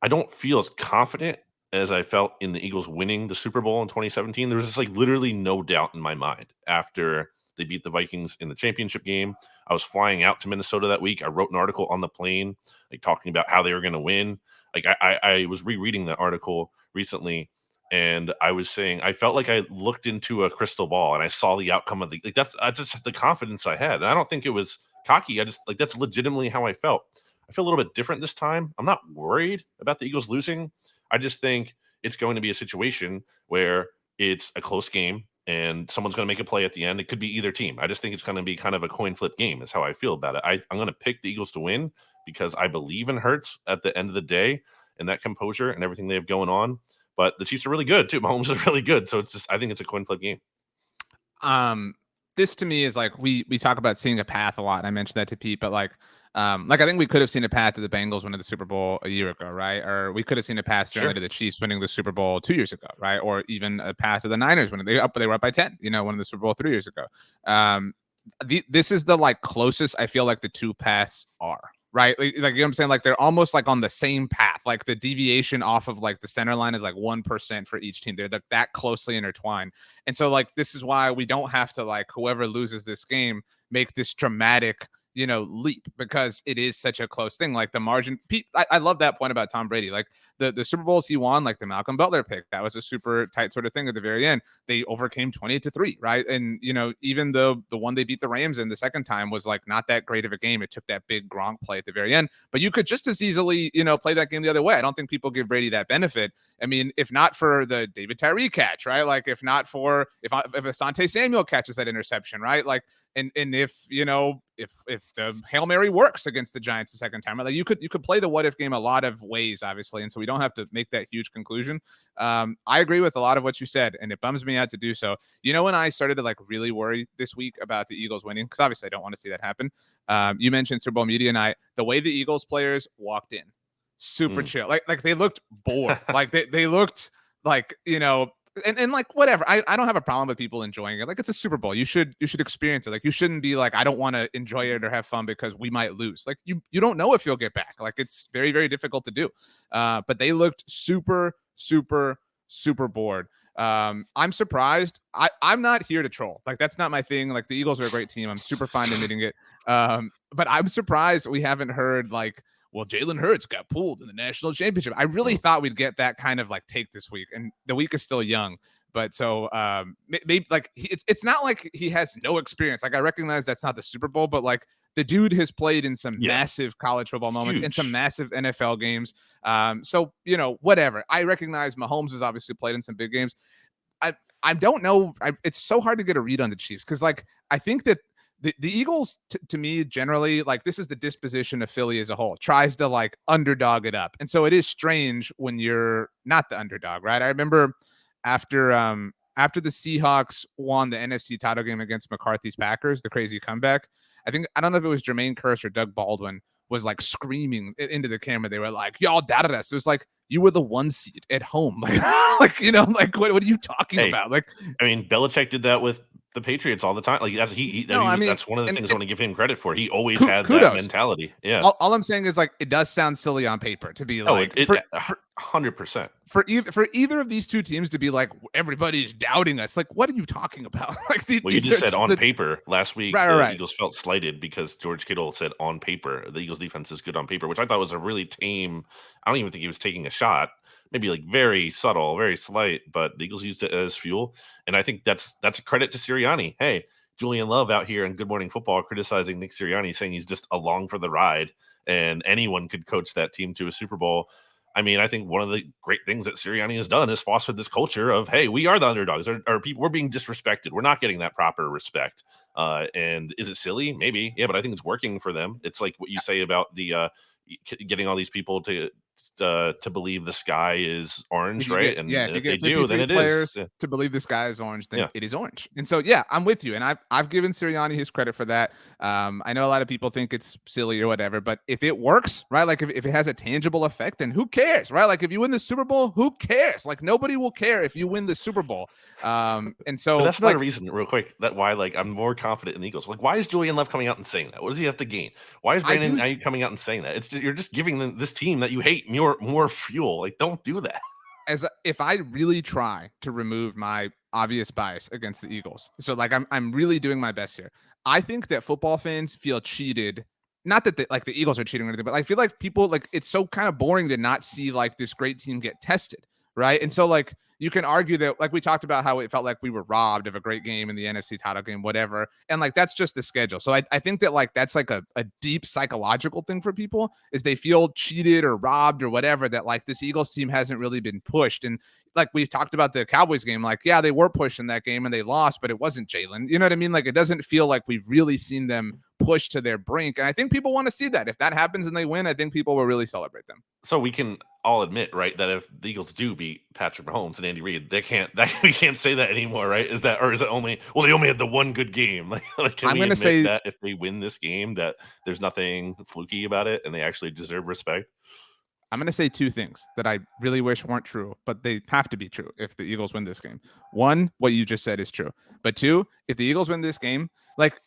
I don't feel as confident as I felt in the Eagles winning the Super Bowl in 2017. There was just like literally no doubt in my mind after they beat the Vikings in the championship game. I was flying out to Minnesota that week. I wrote an article on the plane, like talking about how they were going to win. Like I was rereading that article recently, and I was saying I felt like I looked into a crystal ball and I saw the outcome of that's just the confidence I had. And I don't think it was cocky. I just like, that's legitimately how I felt. I feel a little bit different this time. I'm not worried about the Eagles losing. I just think it's going to be a situation where it's a close game and someone's going to make a play at the end. It could be either team. I just think it's going to be kind of a coin flip game is how I feel about it. I'm going to pick the Eagles to win because I believe in Hurts at the end of the day and that composure and everything they have going on. But the Chiefs are really good too. Mahomes is really good. So it's just, I think it's a coin flip game. This to me is like, we talk about seeing a path a lot. And I mentioned that to Pete, but like I think we could have seen a path to the Bengals winning the Super Bowl a year ago, right? Or we could have seen a path certainly to the Chiefs winning the Super Bowl 2 years ago, right? Or even a path to the Niners winning. They were up by 10, winning the Super Bowl 3 years ago. This is the like closest I feel like the two paths are, right? Like you know what I'm saying? Like they're almost like on the same path. Like the deviation off of like the center line is like 1% for each team. They're that closely intertwined. And so like this is why we don't have to like whoever loses this game make this dramatic leap, because it is such a close thing. Like the margin, Pete, I love that point about Tom Brady. Like the Super Bowls he won, like the Malcolm Butler pick, that was a super tight sort of thing at the very end. They overcame 20-3, right? And even though the one they beat the Rams in the second time was like not that great of a game, it took that big Gronk play at the very end. But you could just as easily play that game the other way. I don't think people give Brady that benefit. I mean, if not for the David Tyree catch, right? Like if not for if Asante Samuel catches that interception, right? Like And if if the Hail Mary works against the Giants the second time, like you could play the what if game a lot of ways, obviously, and so we don't have to make that huge conclusion. I agree with a lot of what you said, and it bums me out to do so. When I started to like really worry this week about the Eagles winning, because obviously I don't want to see that happen. You mentioned Super Bowl media night. The way the Eagles players walked in, super chill. Like they looked bored. Like they looked like, and like whatever. I don't have a problem with people enjoying it. Like it's a Super Bowl. You should experience it. Like you shouldn't be like, I don't want to enjoy it or have fun because we might lose. Like you don't know if you'll get back. Like it's very, very difficult to do. But they looked super, super, super bored. I'm surprised. I'm not here to troll. Like that's not my thing. Like the Eagles are a great team. I'm super fine admitting it. But I'm surprised we haven't heard like, well, Jalen Hurts got pulled in the national championship. I really thought we'd get that kind of like take this week, and the week is still young. But so maybe like it's not like he has no experience. Like I recognize that's not the Super Bowl, but like the dude has played in some massive college football moments and some massive NFL games. So whatever. I recognize Mahomes has obviously played in some big games. I don't know. It's so hard to get a read on the Chiefs because like I think that the Eagles, to me, generally, like this is the disposition of Philly as a whole, tries to like underdog it up. And so it is strange when you're not the underdog, right? I remember after the Seahawks won the NFC title game against McCarthy's Packers, the crazy comeback. I don't know if it was Jermaine Kearse or Doug Baldwin was like screaming into the camera. They were like, y'all doubted us. It was like, you were the 1 seed at home. Like, what are you talking about? Like, I mean, Belichick did that with the Patriots all the time. Like that's one of the things I want to give him credit for. He always had that mentality. Yeah. All I'm saying is like, it does sound silly on paper to be like, 100%. For either of these two teams to be like, everybody's doubting us. Like, what are you talking about? Like, you just said on paper last week. Right. Eagles felt slighted because George Kittle said on paper the Eagles defense is good on paper, which I thought was a really tame. I don't even think he was taking a shot. Maybe like very subtle, very slight, but the Eagles used it as fuel. And I think that's a credit to Sirianni. Hey, Julian Love out here in Good Morning Football criticizing Nick Sirianni, saying he's just along for the ride and anyone could coach that team to a Super Bowl. I mean, I think one of the great things that Sirianni has done is fostered this culture of, hey, we are the underdogs. Or people, we're being disrespected. We're not getting that proper respect. And is it silly? Maybe. Yeah, but I think it's working for them. It's like what you say about the getting all these people to believe the sky is orange, right? If they do, then it is. To believe the sky is orange, then it is orange. And so, I'm with you. And I've given Sirianni his credit for that. I know a lot of people think it's silly or whatever, but if it works, right? Like if it has a tangible effect, then who cares, right? Like if you win the Super Bowl, who cares? Like nobody will care if you win the Super Bowl. And so but that's another reason, real quick, that why like I'm more confident in the Eagles. Like, why is Julian Love coming out and saying that? What does he have to gain? Why is Brandon Ayuk coming out and saying that? You're just giving this team that you hate more fuel. Like, don't do that. If I really try to remove my obvious bias against the Eagles, so like I'm really doing my best here. I think that football fans feel cheated. Not that the Eagles are cheating or anything, but I feel like people like it's so kind of boring to not see like this great team get tested, right? And so like you can argue that like we talked about how it felt like we were robbed of a great game in the NFC title game, whatever. And like that's just the schedule. So I think that like that's like a deep psychological thing for people is they feel cheated or robbed or whatever, that like this Eagles team hasn't really been pushed. And like we've talked about the Cowboys game, like, yeah, they were pushed in that game and they lost, but it wasn't Jalen. You know what I mean? Like it doesn't feel like we've really seen them push to their brink. And I think people want to see that. If that happens and they win, I think people will really celebrate them. So we can all admit, right, that if the Eagles do beat Patrick Mahomes and Andy Reid, we can't say that anymore, right? Is it only, well, they only had the one good game? Like can we admit that if they win this game, that there's nothing fluky about it and they actually deserve respect? I'm going to say two things that I really wish weren't true, but they have to be true if the Eagles win this game. One, what you just said is true. But two, if the Eagles win this game, like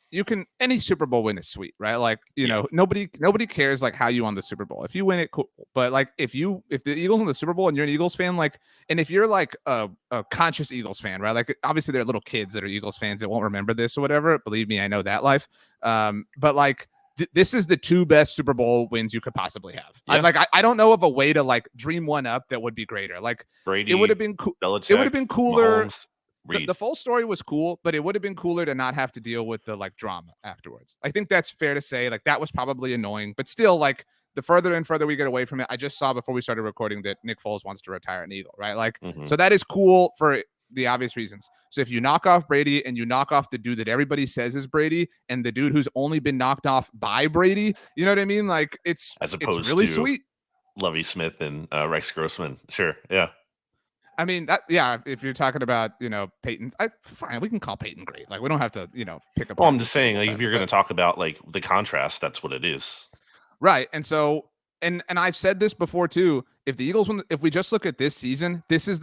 any Super Bowl win is sweet, right? Like, nobody cares like how you won the Super Bowl. If you win it, cool. But like if the Eagles win the Super Bowl and you're an Eagles fan, like, and if you're like a conscious Eagles fan, right? Like obviously there are little kids that are Eagles fans that won't remember this or whatever. Believe me, I know that life. But like, this is the two best Super Bowl wins you could possibly have. Yeah. I don't know of a way to like dream one up that would be greater. Like Brady, it would have been cool. It would have been cooler. Mahomes, the full story was cool, but it would have been cooler to not have to deal with the like drama afterwards. I think that's fair to say. Like that was probably annoying, but still, like the further and further we get away from it. I just saw before we started recording that Nick Foles wants to retire an Eagle, right? Like, so that is cool for the obvious reasons. So if you knock off Brady and you knock off the dude that everybody says is Brady and the dude who's only been knocked off by Brady, you know what I mean? Like it's really sweet. Lovie Smith and Rex Grossman. Sure. Yeah. I mean, if you're talking about, Peyton, fine, we can call Peyton great. Like, we don't have to, pick up. Well, I'm just saying, like, if you're going to talk about, like, the contrast, that's what it is. Right. And so, and I've said this before, too. If the Eagles, if we just look at this season, this is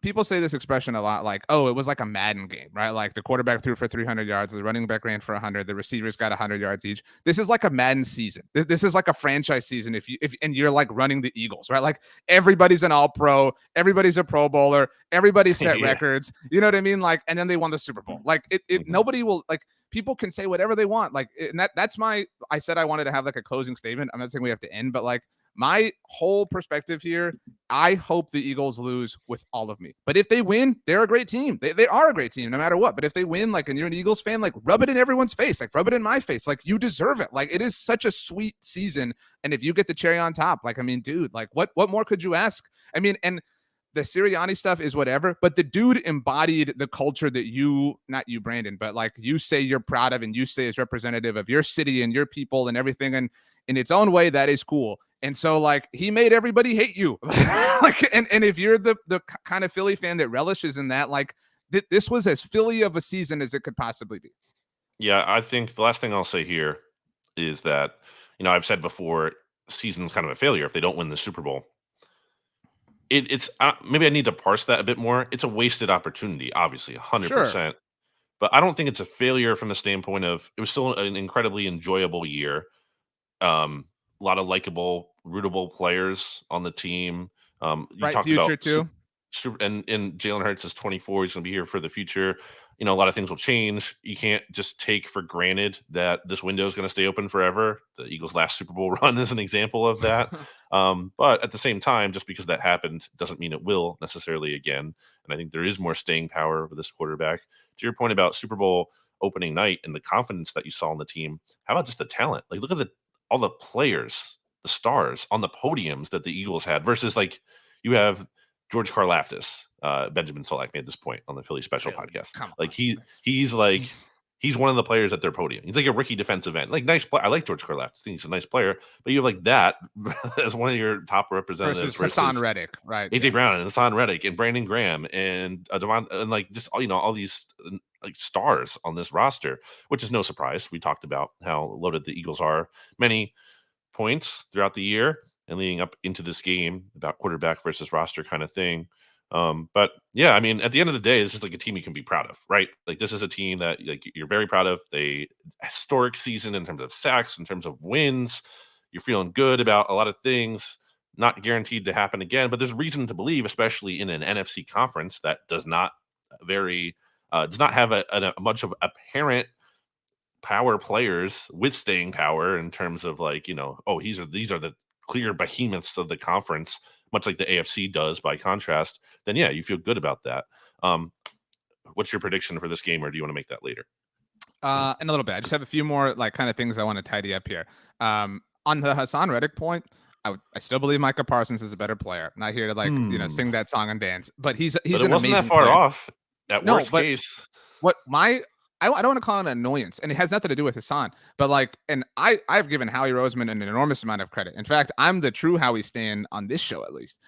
people say this expression a lot, like, oh, it was like a Madden game, right? Like the quarterback threw for 300 yards, the running back ran for 100, the receivers got 100 yards each. This is like a Madden season. This is like a franchise season. If you're like running the Eagles, right? Like everybody's an all-pro, everybody's a Pro Bowler, everybody set records. You know what I mean? Like, and then they won the Super Bowl. Like nobody will like. People can say whatever they want. Like, and that's I said I wanted to have like a closing statement. I'm not saying we have to end, but like my whole perspective here, I hope the Eagles lose with all of me. But if they win, they're a great team. They are a great team no matter what. But if they win, like, and you're an Eagles fan, like rub it in everyone's face, like rub it in my face. Like you deserve it. Like it is such a sweet season. And if you get the cherry on top, like, I mean, dude, like what more could you ask? I mean, and the Sirianni stuff is whatever, but the dude embodied the culture that not you, Brandon, but like you say you're proud of and you say is representative of your city and your people and everything. And in its own way, that is cool. And so like he made everybody hate you. Like, and if you're the kind of Philly fan that relishes in that, like this was as Philly of a season as it could possibly be. Yeah, I think the last thing I'll say here is that, I've said before, season's kind of a failure if they don't win the Super Bowl. It's maybe I need to parse that a bit more. It's a wasted opportunity, obviously, 100%. Sure. But I don't think it's a failure from the standpoint of it was still an incredibly enjoyable year. A lot of likable, rootable players on the team. You talked future about too. And Jalen Hurts is 24. He's going to be here for the future. A lot of things will change. You can't just take for granted that this window is going to stay open forever. The Eagles' last Super Bowl run is an example of that. But at the same time, just because that happened doesn't mean it will necessarily again. And I think there is more staying power with this quarterback. To your point about Super Bowl opening night and the confidence that you saw in the team, how about just the talent? Like, look at all the players, the stars on the podiums that the Eagles had versus like you have George Karlaftis, Benjamin Solak made this point on the Philly Special podcast. Like he's one of the players at their podium. He's like a rookie defensive end. Like nice player. I like George Karlaftis. I think he's a nice player. But you have like that as one of your top representatives versus Hassan Reddick, right? AJ Brown and Hassan Reddick and Brandon Graham and Devon and like just all these like stars on this roster, which is no surprise. We talked about how loaded the Eagles are. Many points throughout the year and leading up into this game about quarterback versus roster kind of thing. But yeah, I mean, at the end of the day, this is like a team you can be proud of, right? Like this is a team that like you're very proud of. They historic season in terms of sacks, in terms of wins. You're feeling good about a lot of things, not guaranteed to happen again, but there's reason to believe, especially in an NFC conference that does not have a bunch of apparent power players with staying power in terms of like, these are the clear behemoths of the conference, much like the AFC does by contrast, then yeah, you feel good about that. What's your prediction for this game, or do you want to make that later? In a little bit. I just have a few more like kind of things I want to tidy up here. On the Hassan Reddick point, I still believe Micah Parsons is a better player. I'm not here to like sing that song and dance, but he's but it an wasn't amazing that far player. off. At worst case, I don't want to call it an annoyance, and it has nothing to do with Hassan, but like, and I've given Howie Roseman an enormous amount of credit. In fact, I'm the true Howie stan on this show, at least.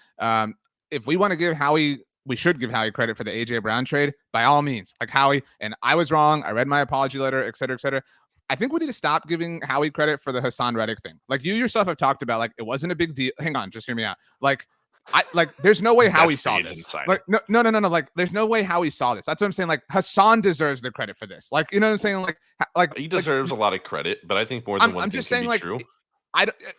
If we want to give Howie, we should give Howie credit for the AJ Brown trade by all means. Like Howie, and I was wrong. I read my apology letter, et cetera, et cetera. I think we need to stop giving Howie credit for the Hassan Reddick thing. Like you yourself have talked about, like it wasn't a big deal. Hang on, just hear me out. There's no way Howie saw this. Like, no. Like, there's no way Howie saw this. That's what I'm saying. Like, Hassan deserves the credit for this. Like, you know what I'm saying? Like he deserves a lot of credit, but I think more than one thing can be true.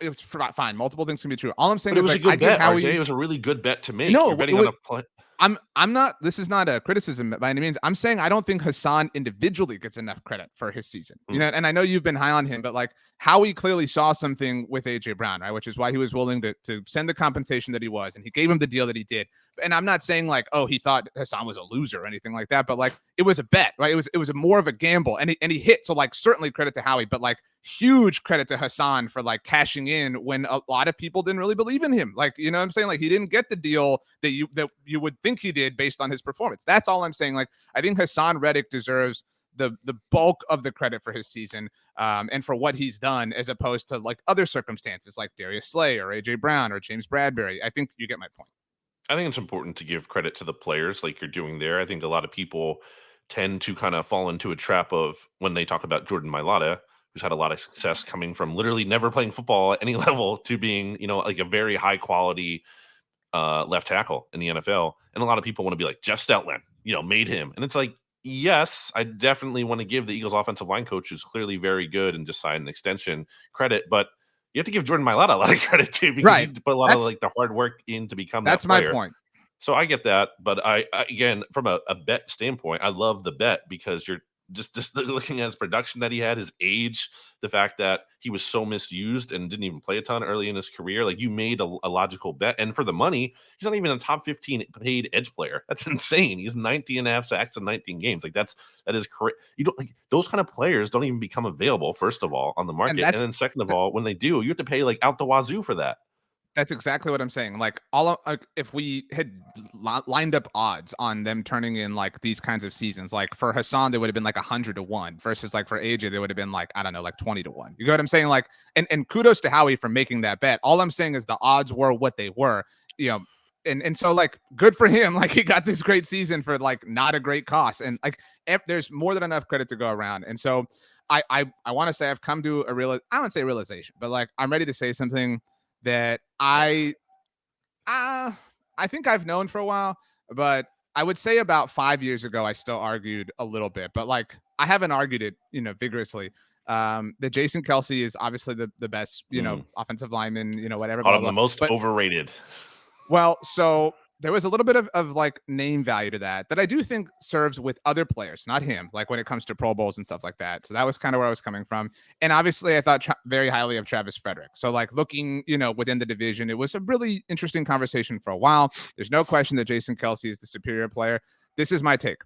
It's fine. Multiple things can be true. All I'm saying is it was a good bet, Howie. RJ. It was a really good bet to make. No, you're betting on a play. I'm not. This is not a criticism by any means. I'm saying I don't think Hassan individually gets enough credit for his season. And I know you've been high on him, but like Howie clearly saw something with AJ Brown, right? Which is why he was willing to send the compensation that he was, and he gave him the deal that he did. And I'm not saying like, oh, he thought Hassan was a loser or anything like that, but like it was a bet, right? It was more of a gamble, and he hit. So like certainly credit to Howie, but like huge credit to Hassan for like cashing in when a lot of people didn't really believe in him. Like, you know what I'm saying? Like, he didn't get the deal that you would think he did based on his performance. That's all I'm saying. Like, I think Hassan Reddick deserves the bulk of the credit for his season and for what he's done, as opposed to like other circumstances like Darius Slay or AJ Brown or James Bradbury. I think you get my point. I think it's important to give credit to the players like you're doing there. I think a lot of people tend to kind of fall into a trap of when they talk about Jordan Mailata, who's had a lot of success coming from literally never playing football at any level to being, like a very high quality left tackle in the NFL. And a lot of people want to be like, Jeff Stoutland, made him. And it's like, yes, I definitely want to give the Eagles offensive line coach, who's clearly very good and just signed an extension, credit, but you have to give Jordan Mailata a lot of credit too, because he put a lot of like the hard work in to become that player. That's my point. So I get that, but I again, from a bet standpoint, I love the bet because you're just looking at his production that he had, his age, the fact that he was so misused and didn't even play a ton early in his career. Like, you made a logical bet. And for the money, he's not even a top 15 paid edge player. That's insane. He's 19 and a half sacks in 19 games. Like, that is correct. You don't like those kind of players don't even become available, first of all, on the market. And then second of all, when they do, you have to pay like out the wazoo for that. That's exactly what I'm saying. Like, if we had lined up odds on them turning in like these kinds of seasons, like for Hassan, they would have been like 100-1 versus like for AJ, they would have been like, I don't know, like 20-1. You know what I'm saying? Like, and kudos to Howie for making that bet. All I'm saying is the odds were what they were, and so like good for him. Like, he got this great season for like not a great cost. And like, there's more than enough credit to go around. And so I want to say I've come to I wouldn't say realization, but like, I'm ready to say something that I think I've known for a while, but I would say about 5 years ago, I still argued a little bit, but like, I haven't argued it, vigorously. That Jason Kelce is obviously the best, offensive lineman, whatever. Called him the most overrated. Well, so there was a little bit of like name value to that I do think serves with other players, not him, like when it comes to Pro Bowls and stuff like that. So that was kind of where I was coming from. And obviously I thought very highly of Travis Frederick. So like, looking, within the division, it was a really interesting conversation for a while. There's no question that Jason Kelce is the superior player. This is my take.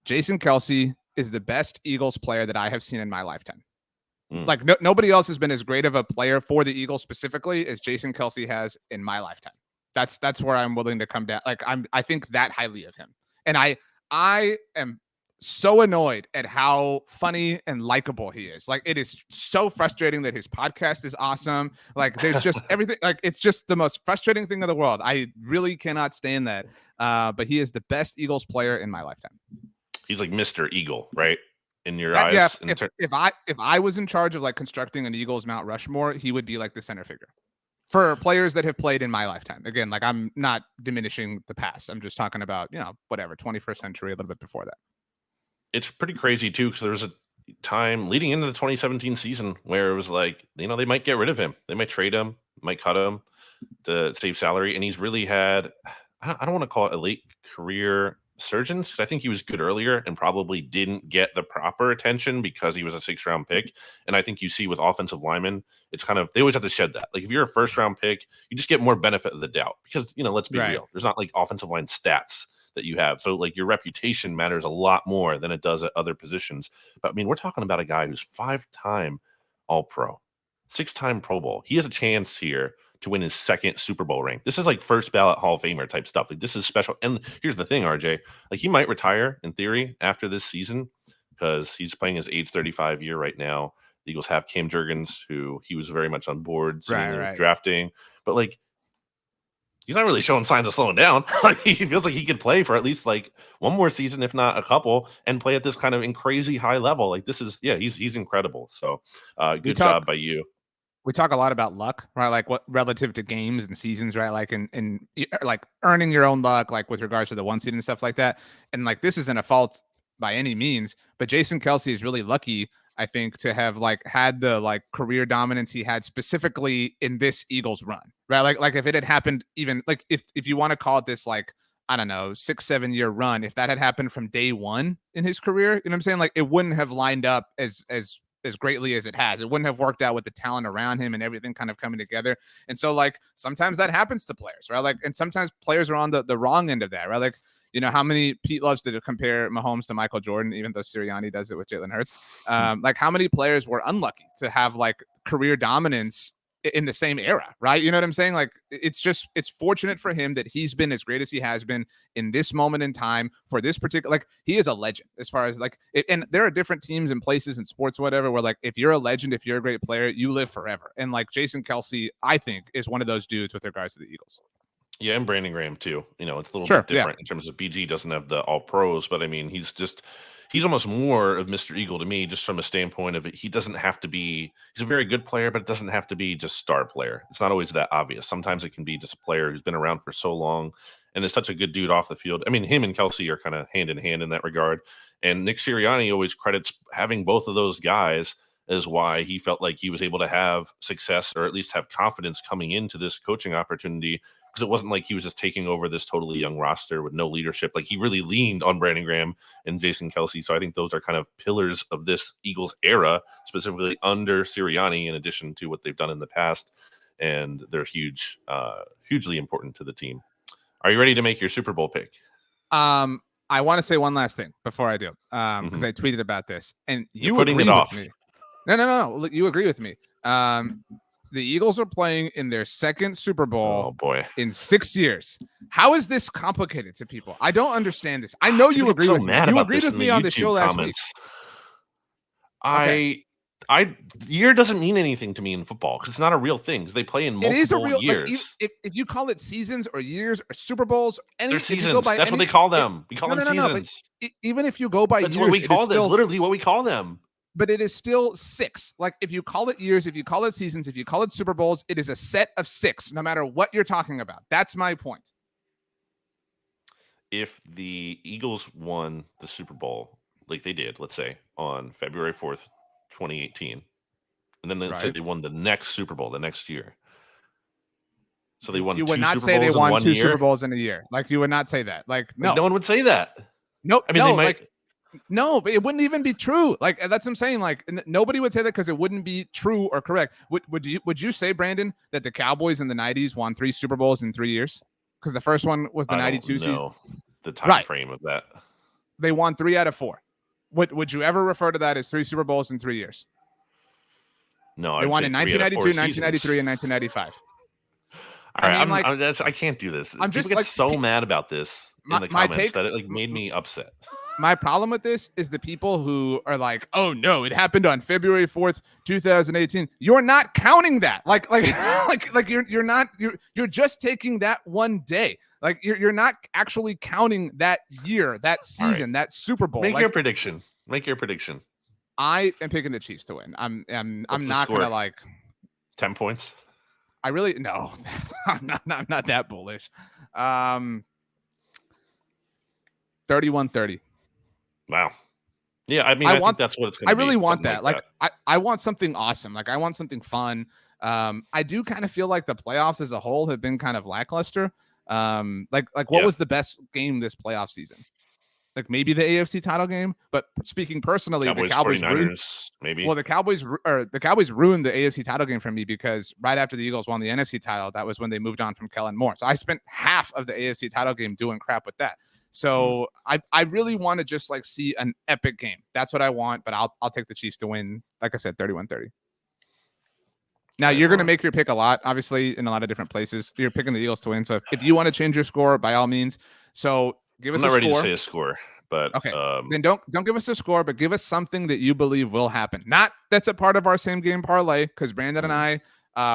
Jason Kelce is the best Eagles player that I have seen in my lifetime. Like, nobody else has been as great of a player for the Eagles specifically as Jason Kelce has in my lifetime. That's where I'm willing to come down. Like, I think that highly of him. And I am so annoyed at how funny and likable he is. Like, it is so frustrating that his podcast is awesome. Like, there's just everything. Like, it's just the most frustrating thing in the world. I really cannot stand that. But he is the best Eagles player in my lifetime. He's like Mr. Eagle, right? In your eyes. Yeah. If I was in charge of like constructing an Eagles Mount Rushmore, he would be like the center figure. For players that have played in my lifetime. Again, like, I'm not diminishing the past. I'm just talking about, 21st century, a little bit before that. It's pretty crazy too, because there was a time leading into the 2017 season where it was like, they might get rid of him. They might trade him, might cut him to save salary. And he's really had, I don't want to call it a late career surgeons, because I think he was good earlier and probably didn't get the proper attention because he was a 6th-round pick. And I think you see with offensive linemen, it's kind of, they always have to shed that. Like, if you're a 1st-round pick, you just get more benefit of the doubt because, let's be real. There's not like offensive line stats that you have. So like, your reputation matters a lot more than it does at other positions. But I mean, we're talking about a guy who's 5-time All-Pro, 6-time Pro Bowl. He has a chance here to win his 2nd Super Bowl ring. This is like first ballot Hall of Famer type stuff. Like, this is special. And here's the thing, RJ, like, he might retire in theory after this season because he's playing his age 35 year right now. The Eagles have Cam Jurgens, who he was very much on board drafting, but like, he's not really showing signs of slowing down. Like, he feels like he could play for at least like one more season, if not a couple, and play at this kind of crazy high level. Like, this is, he's incredible. So good job by you. We talk a lot about luck, right? Like, what relative to games and seasons, right? Like, in like earning your own luck, like with regards to the 1 seed and stuff like that. And like, this isn't a fault by any means, but Jason Kelce is really lucky, I think, to have like had the like career dominance he had specifically in this Eagles run, right? Like if it had happened, even like if you want to call it this, like, I don't know, 6-7 year run, if that had happened from day one in his career, you know what I'm saying? Like, it wouldn't have lined up as greatly as it has. It wouldn't have worked out with the talent around him and everything kind of coming together. And so like, sometimes that happens to players, right? Like, and sometimes players are on the wrong end of that, right? Like, You know, how many Pete loves to compare Mahomes to Michael Jordan, even though Sirianni does it with Jalen Hurts. Like how many players were unlucky to have like career dominance in the same era, right? You know what I'm saying? Like it's fortunate for him that he's been as great as he has been in this moment in time for this particular, like he is a legend as far as like, and there are different teams and places in sports, whatever, where like, if you're a legend, if you're a great player, you live forever. And like Jason Kelce, I think is one of those dudes with regards to the Eagles. Yeah, and Brandon Graham too. You know, it's a little Sure, bit different in terms of BG doesn't have the all pros, but I mean, he's almost more of Mr. Eagle to me, just from a standpoint of it. He doesn't have to be, he's a very good player, but it doesn't have to be just star player. It's not always that obvious. Sometimes it can be just a player who's been around for so long and is such a good dude off the field. I mean, him and Kelce are kind of hand in hand in that regard. And Nick Sirianni always credits having both of those guys as why he felt like he was able to have success, or at least have confidence coming into this coaching opportunity. Because it wasn't like he was just taking over this totally young roster with no leadership. Like he really leaned on Brandon Graham and Jason Kelce. So I think those are kind of pillars of this Eagles era, specifically under Sirianni, in addition to what they've done in the past. And they're hugely important to the team. Are you ready to make your Super Bowl pick? I want to say one last thing before I do, because I tweeted about this, and you putting agree it off. with me. No. Look, you agree with me. The Eagles are playing in their second Super Bowl in 6 years. How is this complicated to people? I don't understand this. I know you agree with me. You agreed with me on the show last week. Year doesn't mean anything to me in football because it's not a real thing. Because they play in multiple it is a real, years. Like, if you call it seasons or years or Super Bowls, they're seasons. That's what they call them. We call them seasons. Even if you go by that's years, what we call them. Literally, what we call them. But it is still 6. Like if you call it years, if you call it seasons, if you call it Super Bowls, it is a set of 6, no matter what you're talking about. That's my point. If the Eagles won the Super Bowl, like they did, let's say on February 4th, 2018, and then let's say they won the next Super Bowl the next year. So they won. You would not say they won 2 Super Bowls in a year. Like you would not say that. Like no one would say that. Nope. I mean, they might. Like, no, but it wouldn't even be true. Like that's what I'm saying. Like nobody would say that because it wouldn't be true or correct. Would you say, Brandon, that the Cowboys in the 90s won 3 Super Bowls in 3 years? Because the first one was the 92 season. The time frame of that. They won 3 out of 4. Would you ever refer to that as 3 Super Bowls in 3 years? No, they won in 1992, 1993, and 1995. All right, I can't do this. People get so mad about this in the comments that it made me upset. My problem with this is the people who are like, "Oh no, it happened on February 4th, 2018." You're not counting that. You're just taking that one day. Like you're not actually counting that year, that season, that Super Bowl. Make your prediction. I am picking the Chiefs to win. I'm not gonna like 10 points. I really no. I'm not that bullish. 31-30. Wow. Yeah, I mean, I think that's what it's going to be. I really want that. I want something awesome. Like I want something fun. I do kind of feel like the playoffs as a whole have been kind of lackluster. What was the best game this playoff season? Like maybe the AFC title game, but speaking personally, the Cowboys ruined, maybe. Well, the Cowboys ruined the AFC title game for me because right after the Eagles won the NFC title, that was when they moved on from Kellen Moore. So I spent half of the AFC title game doing crap with that. So I really want to just like see an epic game. That's what I want, but I'll take the Chiefs to win. Like I said, 31-30. Now you're going to make your pick a lot, obviously, in a lot of different places. You're picking the Eagles to win. So if you want to change your score, by all means. So give us a score. I'm not ready to say a score, but okay. Then don't give us a score, but give us something that you believe will happen. Not that's a part of our same game parlay, because Brandon and I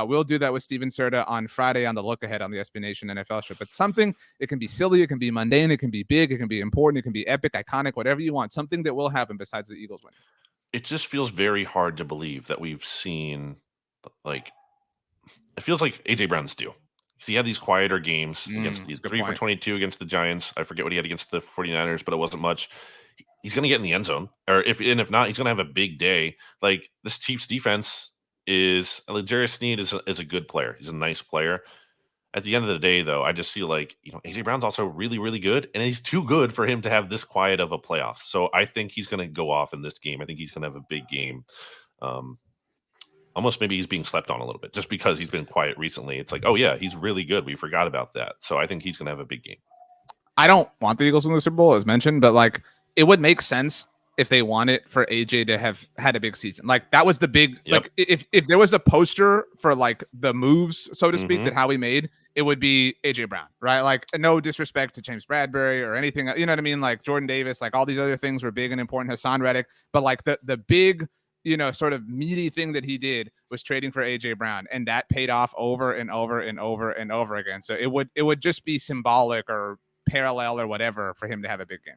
will do that with Steven Serta on Friday on the Look Ahead on the SB Nation NFL show. But something, it can be silly, it can be mundane, it can be big, it can be important, it can be epic, iconic, whatever you want. Something that will happen besides the Eagles winning. It just feels very hard to believe that we've seen, like, it feels like AJ Brown's due. He had these quieter games against these 3 for 22 against the Giants. I forget what he had against the 49ers, but it wasn't much. He's going to get in the end zone, or if not, he's going to have a big day. Like this Chiefs defense Jarius Sneed is a good player. He's a nice player. At the end of the day, though, I just feel like, AJ Brown's also really, really good, and he's too good for him to have this quiet of a playoff. So I think he's going to go off in this game. I think he's going to have a big game. Almost maybe he's being slept on a little bit just because he's been quiet recently. It's like, oh yeah, he's really good. We forgot about that. So I think he's going to have a big game. I don't want the Eagles in the Super Bowl, as mentioned, but like it would make sense if they wanted for AJ to have had a big season. Like that was the big like if there was a poster for like the moves, so to speak, that Howie made, it would be AJ Brown, right? Like no disrespect to James Bradbury or anything, you know what I mean? Like Jordan Davis, like all these other things were big and important, Hassan Reddick, but like the big, you know, sort of meaty thing that he did was trading for AJ Brown, and that paid off over and over and over and over again. So it would just be symbolic or parallel or whatever for him to have a big game.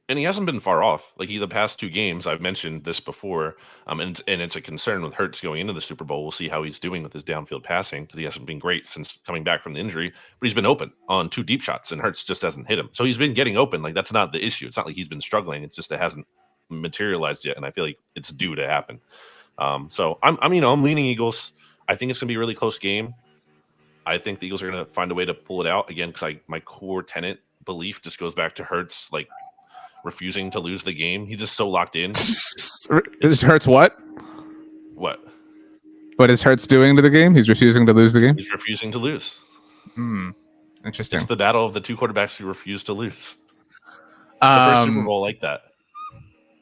And he hasn't been far off. Like the past 2 games, I've mentioned this before, and it's a concern with Hurts going into the Super Bowl. We'll see how he's doing with his downfield passing because he hasn't been great since coming back from the injury. But he's been open on 2 deep shots, and Hurts just hasn't hit him. So he's been getting open. Like that's not the issue. It's not like he's been struggling. It's just it hasn't materialized yet, and I feel like it's due to happen. So I'm leaning Eagles. I think it's gonna be a really close game. I think the Eagles are gonna find a way to pull it out again because my core tenet belief just goes back to Hurts like refusing to lose the game. He's just so locked in. Is Hurts what? What is Hurts doing to the game? He's refusing to lose the game. He's refusing to lose. Interesting. It's the battle of the 2 quarterbacks who refuse to lose. The first Super Bowl like that.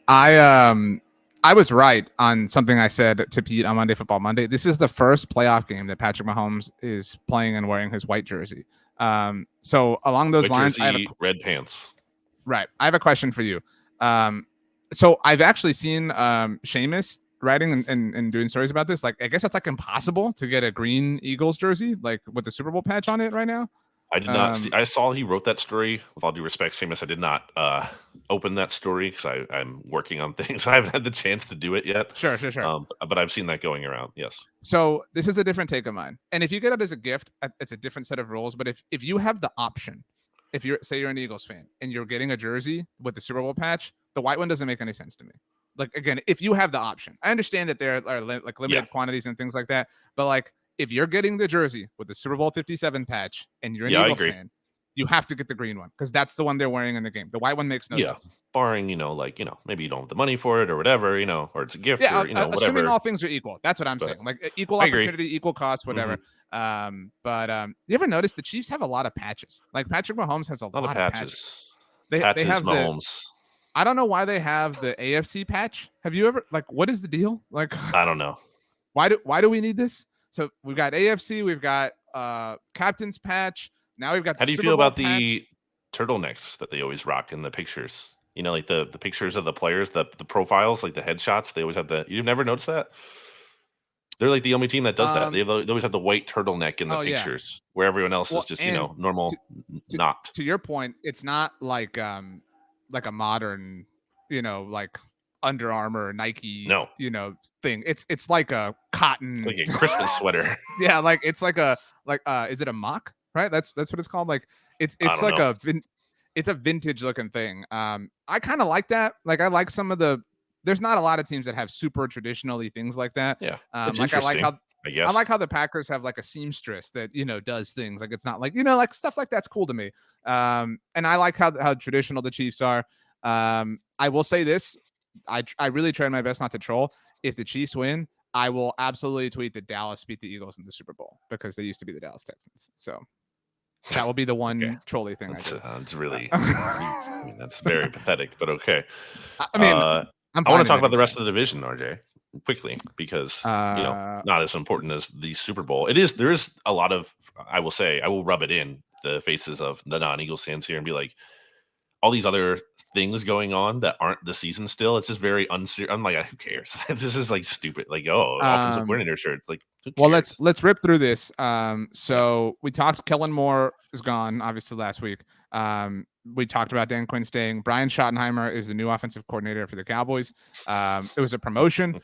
I was right on something I said to Pete on Monday Football Monday. This is the first playoff game that Patrick Mahomes is playing and wearing his white jersey. So along those white lines, jersey, I have red pants. Right. I have a question for you. So I've actually seen Seamus writing and doing stories about this. Like, I guess it's like impossible to get a green Eagles jersey, like with the Super Bowl patch on it right now. I did not see. I saw he wrote that story. With all due respect, Seamus, I did not open that story because I'm working on things. I haven't had the chance to do it yet. Sure. But I've seen that going around. Yes. So this is a different take of mine. And if you get it as a gift, it's a different set of rules. But if you have the option, if you're an Eagles fan and you're getting a jersey with the Super Bowl patch, the white one doesn't make any sense to me. Like, again, if you have the option, I understand that there are like limited quantities and things like that. But like, if you're getting the jersey with the Super Bowl 57 patch and you're an Eagles fan, you have to get the green one because that's the one they're wearing in the game. The white one makes no sense. Barring, maybe you don't have the money for it or whatever, or it's a gift or, whatever. Assuming all things are equal. That's what I'm saying. Like equal opportunity, equal cost, whatever. But you ever notice the Chiefs have a lot of patches? Like Patrick Mahomes has a lot of patches. They have Mahomes. I don't know why they have the AFC patch. Have you ever what is the deal? Like I don't know. Why do we need this? So we've got AFC, we've got captain's patch. Now we've got. How do you feel about the turtlenecks that they always rock in the pictures? Like the pictures of the players, the profiles, like the headshots. They always have You've never noticed that? They're like the only team that does that. They always have the white turtleneck in the pictures, where everyone else is just normal. To your point, it's not like a modern, like Under Armour, Nike, thing. It's like a cotton, like a Christmas sweater. Yeah, like it's like is it a mock? Right, that's what it's called. Like it's like it's a vintage looking thing. I kind of like that. Like I like some of the. There's not a lot of teams that have super traditionally things like that. Yeah, like I like how the Packers have like a seamstress that does things. Like it's not like like stuff like that's cool to me. And I like how traditional the Chiefs are. I will say this. I really tried my best not to troll. If the Chiefs win, I will absolutely tweet that Dallas beat the Eagles in the Super Bowl because they used to be the Dallas Texans. So that will be the one trolly thing I do. It's really that's very pathetic, but okay. I mean, I want to talk about the rest of the division, RJ, quickly because not as important as the Super Bowl. It is. There is a lot of. I will say, I will rub it in the faces of the non-Eagles fans here and be like, all these other things going on that aren't the season still. It's just very unserious. I'm like, who cares? This is like stupid. Like, offensive coordinator shirts. Like, well, let's rip through this. So we talked. Kellen Moore is gone, obviously last week. We talked about Dan Quinn staying. Brian Schottenheimer is the new offensive coordinator for the Cowboys. It was a promotion.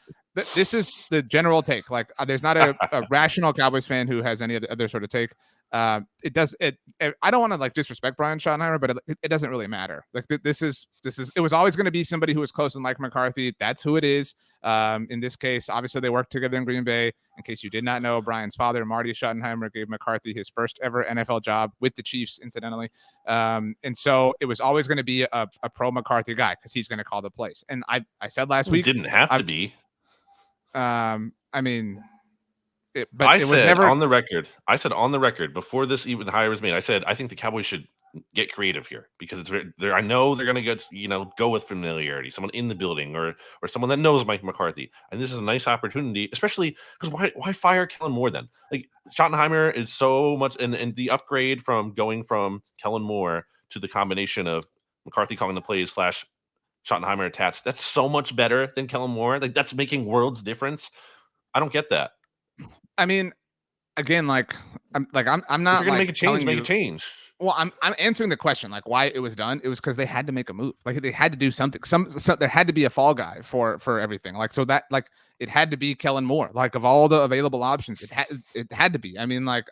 This is the general take. Like, there's not a rational Cowboys fan who has any other sort of take. I don't want to like disrespect Brian Schottenheimer, but it doesn't really matter. Like this is it was always going to be somebody who was close and like McCarthy. That's who it is. In this case, obviously they worked together in Green Bay. In case you did not know, Brian's father, Marty Schottenheimer, gave McCarthy his first ever NFL job with the Chiefs, incidentally. And so it was always going to be a pro McCarthy guy because he's going to call the plays. And I said last week, it didn't have to be. I mean. I said on the record before this even hire was made, I said I think the Cowboys should get creative here because it's there. I know they're going to go with familiarity, someone in the building or someone that knows Mike McCarthy, and this is a nice opportunity, especially because why fire Kellen Moore then? Like Schottenheimer is so much, and the upgrade from going from Kellen Moore to the combination of McCarthy calling the plays / Schottenheimer attached. That's so much better than Kellen Moore. Like that's making worlds difference. I don't get that. I mean, again, I'm not if you're gonna make a change, make a change. Well, I'm answering the question, like why it was done. It was because they had to make a move. Like they had to do something. There had to be a fall guy for everything. Like so that like it had to be Kellen Moore. Like of all the available options, it had to be. I mean, like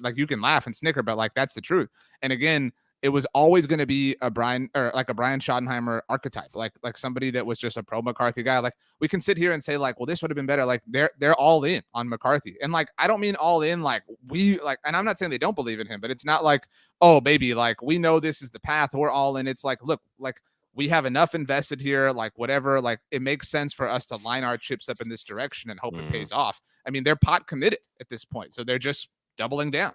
like you can laugh and snicker, but like that's the truth. And again, it was always going to be a Brian Schottenheimer archetype, like somebody that was just a pro McCarthy guy. Like we can sit here and say like, well, this would have been better. Like they're all in on McCarthy, and like I don't mean all in like and I'm not saying they don't believe in him, but it's not like, oh baby, like we know this is the path, we're all in. It's like, look, like we have enough invested here, like whatever, like it makes sense for us to line our chips up in this direction and hope it pays off. I mean, they're pot committed at this point, so they're just doubling down.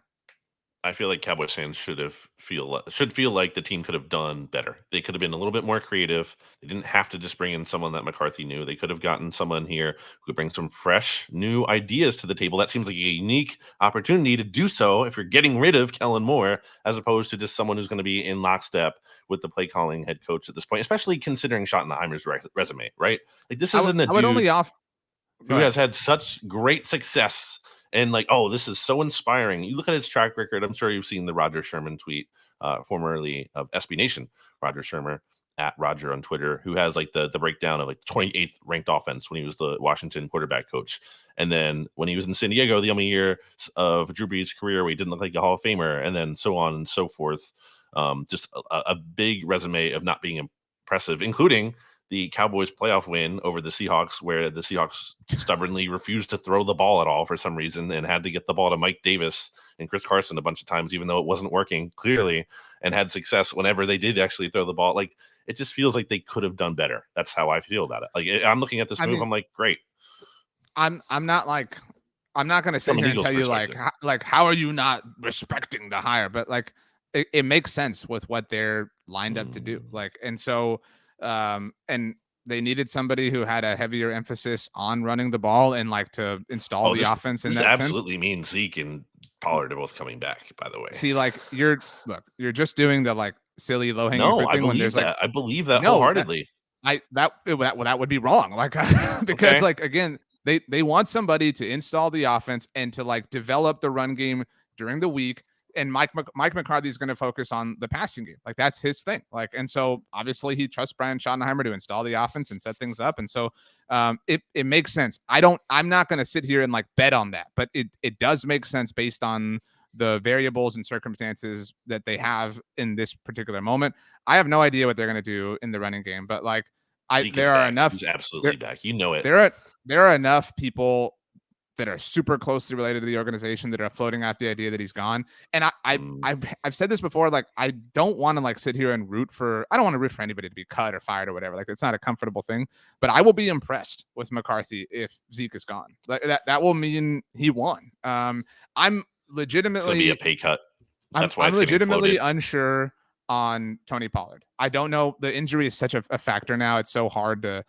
I feel like Cowboys fans should feel like the team could have done better. They could have been a little bit more creative. They didn't have to just bring in someone that McCarthy knew. They could have gotten someone here who could bring some fresh, new ideas to the table. That seems like a unique opportunity to do so if you're getting rid of Kellen Moore, as opposed to just someone who's going to be in lockstep with the play calling head coach at this point, especially considering Schottenheimer's resume, right? Like this isn't a dude who has had such great success. And like, oh, this is so inspiring. You look at his track record. I'm sure you've seen the Roger Sherman tweet, formerly of SB Nation, Roger Sherman at Roger on Twitter, who has like the breakdown of like 28th ranked offense when he was the Washington quarterback coach. And then when he was in San Diego, the only year of Drew Brees' career where he didn't look like a Hall of Famer, and then so on and so forth. Just a big resume of not being impressive, including the Cowboys playoff win over the Seahawks, where the Seahawks stubbornly refused to throw the ball at all for some reason and had to get the ball to Mike Davis and Chris Carson a bunch of times, even though it wasn't working clearly, and had success whenever they did actually throw the ball. Like it just feels like they could have done better. That's how I feel about it. Like I'm looking at this move, I'm like, great. I'm not going to sit here and tell you like how are you not respecting the hire, but like it makes sense with what they're lined up to do. Like, and so and they needed somebody who had a heavier emphasis on running the ball and like to install the offense in that sense. Absolutely means Zeke and Pollard are both coming back, by the way. See, like you're just doing the like silly low hanging fruit thing when there's like I believe that wholeheartedly. That would be wrong. Like because like again, they want somebody to install the offense and to like develop the run game during the week. And Mike McCarthy is going to focus on the passing game. Like that's his thing. Like, and so obviously he trusts Brian Schottenheimer to install the offense and set things up. And so it makes sense. I'm not going to sit here and like bet on that, but it does make sense based on the variables and circumstances that they have in this particular moment. I have no idea what they're going to do in the running game, but like there are enough. He's absolutely back. You know it. There are enough people that are super closely related to the organization that are floating out the idea that he's gone. And I've said this before, like, I don't want to like sit here and I don't want to root for anybody to be cut or fired or whatever. Like it's not a comfortable thing, but I will be impressed with McCarthy if Zeke is gone. Like that will mean he won. I'm legitimately be a pay cut. That's why I'm legitimately unsure on Tony Pollard. I don't know. The injury is such a factor now. It's so hard to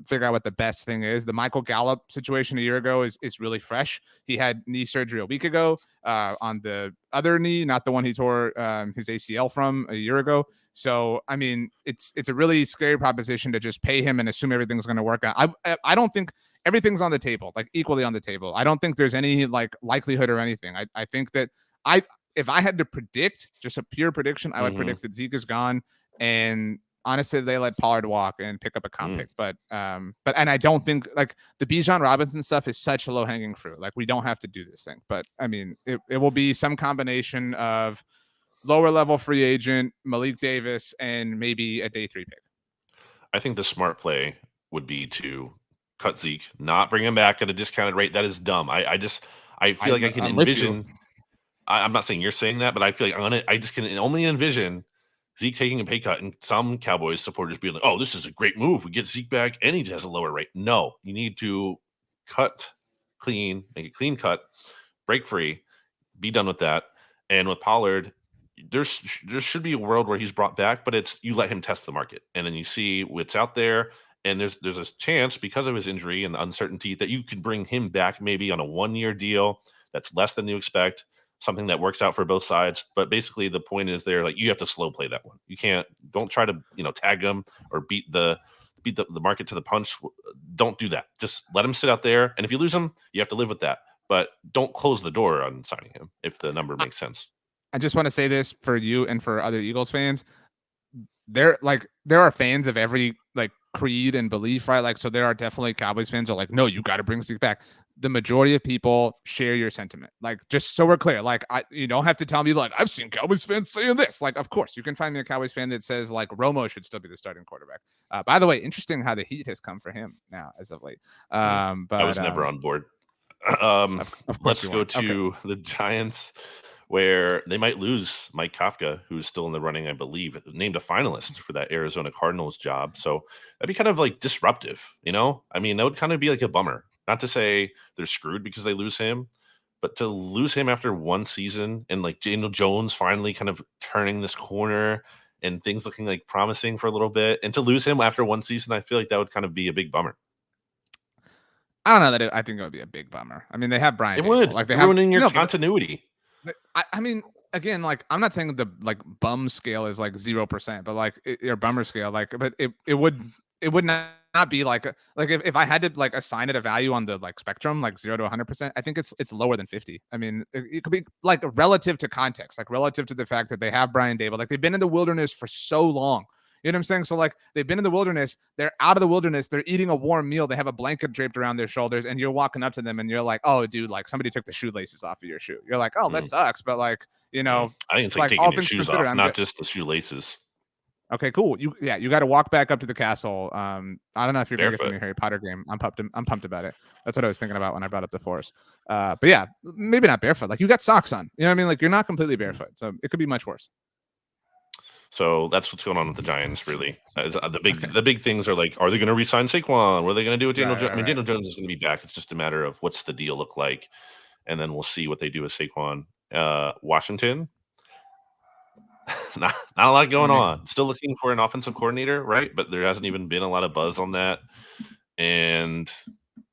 figure out what the best thing is. The Michael Gallup situation a year ago is really fresh. He had knee surgery a week ago on the other knee, not the one he tore his ACL from a year ago. So, I mean, it's a really scary proposition to just pay him and assume everything's going to work out. I don't think everything's on the table, like equally on the table. I don't think there's any like likelihood or anything. I think that if I had to predict, just a pure prediction, I would predict that Zeke is gone, and honestly, they let Pollard walk and pick up a comp pick. But I don't think like the Bijan Robinson stuff is such a low hanging fruit. Like we don't have to do this thing. But I mean, it will be some combination of lower level free agent, Malik Davis, and maybe a day 3 pick. I think the smart play would be to cut Zeke, not bring him back at a discounted rate. That is dumb. I feel like I can envision. I'm not saying you're saying that, but I feel like I just can only envision Zeke taking a pay cut and some Cowboys supporters being like, oh, this is a great move. We get Zeke back and he has a lower rate. No, you need to cut clean, make a clean cut, break free, be done with that. And with Pollard, there should be a world where he's brought back, but it's you let him test the market, and then you see what's out there. And there's a chance because of his injury and the uncertainty that you could bring him back maybe on a 1-year deal that's less than you expect, something that works out for both sides. But basically the point is there, like, you have to slow play that one. You don't try to, tag him or beat the market to the punch. Don't do that. Just let him sit out there. And if you lose him, you have to live with that. But don't close the door on signing him if the number makes sense. I just want to say this for you and for other Eagles fans. There are fans of every like creed and belief, right? Like, so there are definitely Cowboys fans who are like, no, you got to bring Zeke back. The majority of people share your sentiment. Like, just so we're clear, like, you don't have to tell me like I've seen Cowboys fans saying this. Like, of course, you can find me a Cowboys fan that says like Romo should still be the starting quarterback. By the way, interesting how the heat has come for him now as of late. But I was never on board. Of course let's go to the Giants, where they might lose Mike Kafka, who's still in the running, I believe, named a finalist for that Arizona Cardinals job. So that'd be kind of like disruptive, I mean, that would kind of be like a bummer. Not to say they're screwed because they lose him, but to lose him after one season and like Daniel Jones finally kind of turning this corner and things looking like promising for a little bit, and to lose him after one season, I feel like that would kind of be a big bummer. I don't know I think it would be a big bummer. I mean, they have Brian. It would. Like, they ruining your continuity. I mean, again, like, I'm not saying the like bum scale is like 0%, but like your bummer scale, like, but it would not be like if I had to like assign it a value on the like spectrum, like 0 to 100%, I think it's lower than 50. I mean, it could be like relative to context, like relative to the fact that they have Brian Dable, like they've been in the wilderness for so long. You know what I'm saying? So like they've been in the wilderness, they're out of the wilderness, they're eating a warm meal, they have a blanket draped around their shoulders, and you're walking up to them and you're like, oh, dude, like somebody took the shoelaces off of your shoe. You're like, oh, that sucks. But like, I think it's like taking your shoes off, not just the shoelaces. Okay, cool. You got to walk back up to the castle. I don't know if you're going to get the new Harry Potter game. I'm pumped about it. That's what I was thinking about when I brought up the Force. But yeah, maybe not barefoot. Like, you got socks on. You know what I mean? Like, you're not completely barefoot, so it could be much worse. So that's what's going on with the Giants, really. The big things are like, are they going to re-sign Saquon? What are they going to do with Daniel Jones? I mean, Daniel Jones is going to be back. It's just a matter of what's the deal look like, and then we'll see what they do with Saquon. Washington, not a lot going on. Still looking for an offensive coordinator, right? But there hasn't even been a lot of buzz on that, and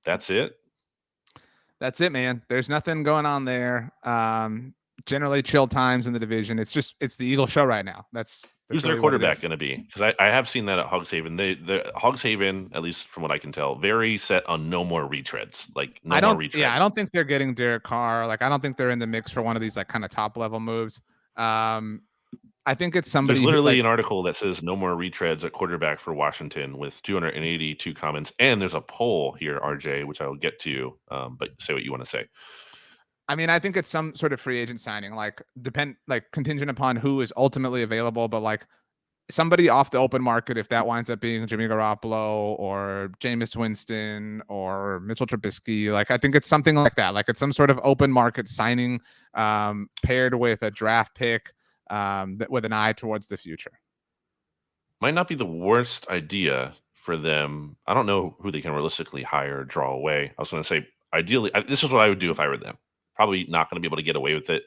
that's it. That's it, man. There's nothing going on there. Generally chill times in the division. It's the Eagle show right now. That's who's really their quarterback going to be? Because I have seen that at Hogs Haven. The Hogs Haven, at least from what I can tell, very set on no more retreads. Like more retreads. Yeah, I don't think they're getting Derek Carr. Like, I don't think they're in the mix for one of these like kind of top level moves. I think it's somebody. There's literally an article that says no more retreads at quarterback for Washington with 282 comments, and there's a poll here, RJ, which I will get to. But say what you want to say. I mean, I think it's some sort of free agent signing, like contingent upon who is ultimately available, but like somebody off the open market, if that winds up being Jimmy Garoppolo or Jameis Winston or Mitchell Trubisky, like I think it's something like that. Like, it's some sort of open market signing paired with a draft pick with an eye towards the future. Might not be the worst idea for them. I don't know who they can realistically hire or draw away. I was going to say, ideally, this is what I would do if I were them. Probably not going to be able to get away with it.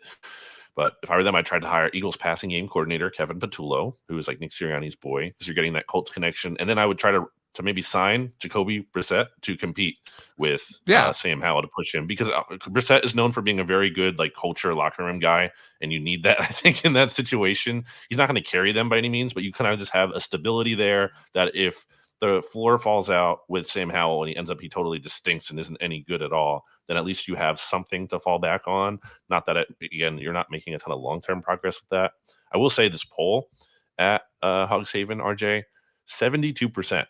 But if I were them, I'd try to hire Eagles passing game coordinator Kevin Patullo, who is like Nick Sirianni's boy, because you're getting that Colts connection. And then I would try to maybe sign Jacoby Brissett to compete with Sam Howell to push him, because Brissett is known for being a very good like culture locker room guy, and you need that, I think, in that situation. He's not going to carry them by any means, but you kind of just have a stability there that if the floor falls out with Sam Howell and he totally just stinks and isn't any good at all, then at least you have something to fall back on. Not that, again, you're not making a ton of long-term progress with that. I will say this poll at Hogs Haven, RJ, 72%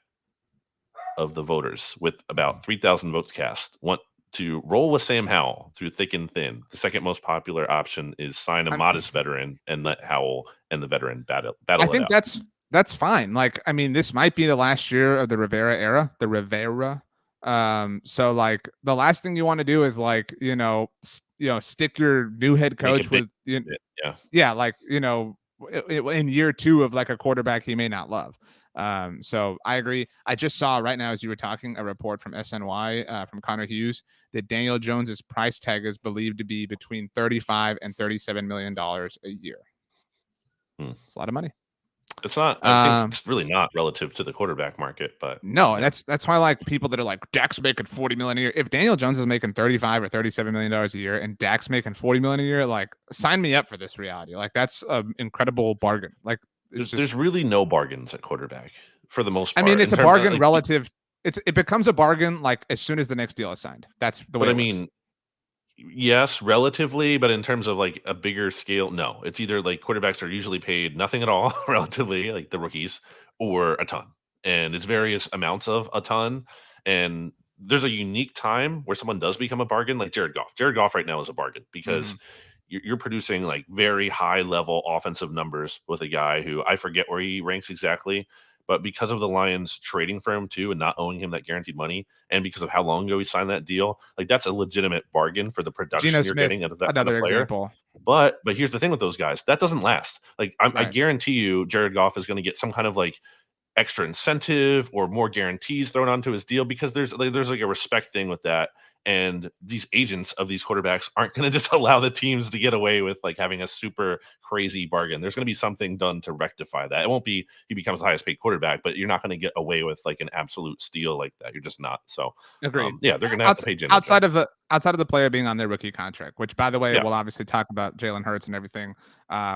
of the voters with about 3,000 votes cast want to roll with Sam Howell through thick and thin. The second most popular option is sign a modest veteran and let Howell and the veteran battle it out. I think that's fine. Like, I mean, this might be the last year of the Rivera era, so like the last thing you want to do is like, stick your new head coach with, like, in year 2 of like a quarterback he may not love. So I agree. I just saw right now, as you were talking, a report from SNY from Connor Hughes that Daniel Jones's price tag is believed to be between $35 and $37 million a year. It's a lot of money. It's not. I think it's really not relative to the quarterback market, but no, yeah. that's why like people that are like Dak's making $40 million a year. If Daniel Jones is making $35 or $37 million a year, and Dak's making $40 million a year, like sign me up for this reality. Like that's an incredible bargain. Like there's really no bargains at quarterback for the most part. I mean, it's a bargain relative. It becomes a bargain like as soon as the next deal is signed. That's the way. But I mean, yes, relatively, but in terms of like a bigger scale, no. It's either like quarterbacks are usually paid nothing at all, relatively, like the rookies, or a ton. And it's various amounts of a ton. And there's a unique time where someone does become a bargain, like Jared Goff. Jared Goff right now is a bargain because you're producing like very high level offensive numbers with a guy who I forget where he ranks exactly. But because of the Lions trading for him too and not owing him that guaranteed money, and because of how long ago he signed that deal, like that's a legitimate bargain for the production you're getting out of that another player. Example. But here's the thing with those guys, that doesn't last. Like I guarantee you, Jared Goff is going to get some kind of like extra incentive or more guarantees thrown onto his deal because there's like a respect thing with that. And these agents of these quarterbacks aren't going to just allow the teams to get away with like having a super crazy bargain. There's going to be something done to rectify that. It won't be he becomes the highest paid quarterback, but you're not going to get away with like an absolute steal like that. You're just not. So agreed. Yeah, they're going to have to pay Jim outside of the player being on their rookie contract, which by the way, Yeah. we'll obviously talk about Jalen Hurts and everything.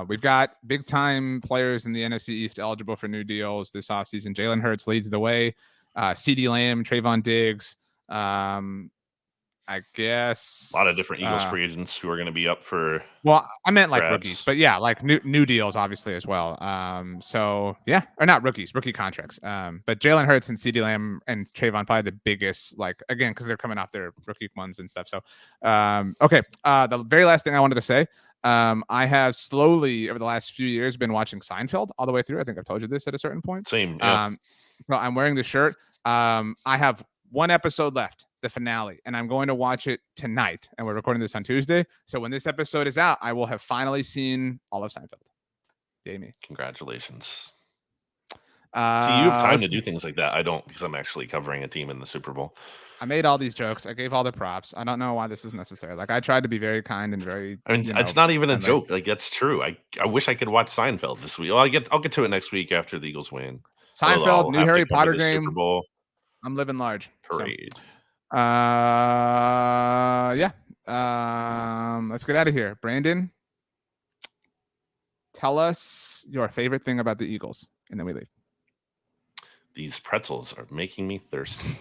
We've got big time players in the NFC East eligible for new deals this offseason. Jalen Hurts leads the way. CeeDee Lamb, Trayvon Diggs. I guess a lot of different Eagles free agents who are going to be up for. Well, I meant like grabs. rookies, but yeah, like new deals obviously as well. So yeah, or not rookies, rookie contracts. But Jalen Hurts and CeeDee Lamb and Trayvon probably the biggest, like again because they're coming off their rookie ones and stuff. So okay, the very last thing I wanted to say. I have slowly over the last few years been watching Seinfeld all the way through. I think I've told you this at a certain point. Same. Yeah. So I'm wearing the shirt. I have one episode left, the finale, and I'm going to watch it tonight. And we're recording this on Tuesday. So when this episode is out, I will have finally seen all of Seinfeld. Yay me. Congratulations. See, you have time to do things like that. I don't, because I'm actually covering a team in the Super Bowl. I made all these jokes. I gave all the props. I don't know why this is necessary. Like I tried to be very kind and very. I mean, it's not even a joke. Like that's true. I wish I could watch Seinfeld this week. Well, I'll get to it next week after the Eagles win. Seinfeld, new Harry Potter game. Super Bowl. I'm living large. Parade. So, yeah. Let's get out of here. Brandon, tell us your favorite thing about the Eagles, and then we leave. These pretzels are making me thirsty.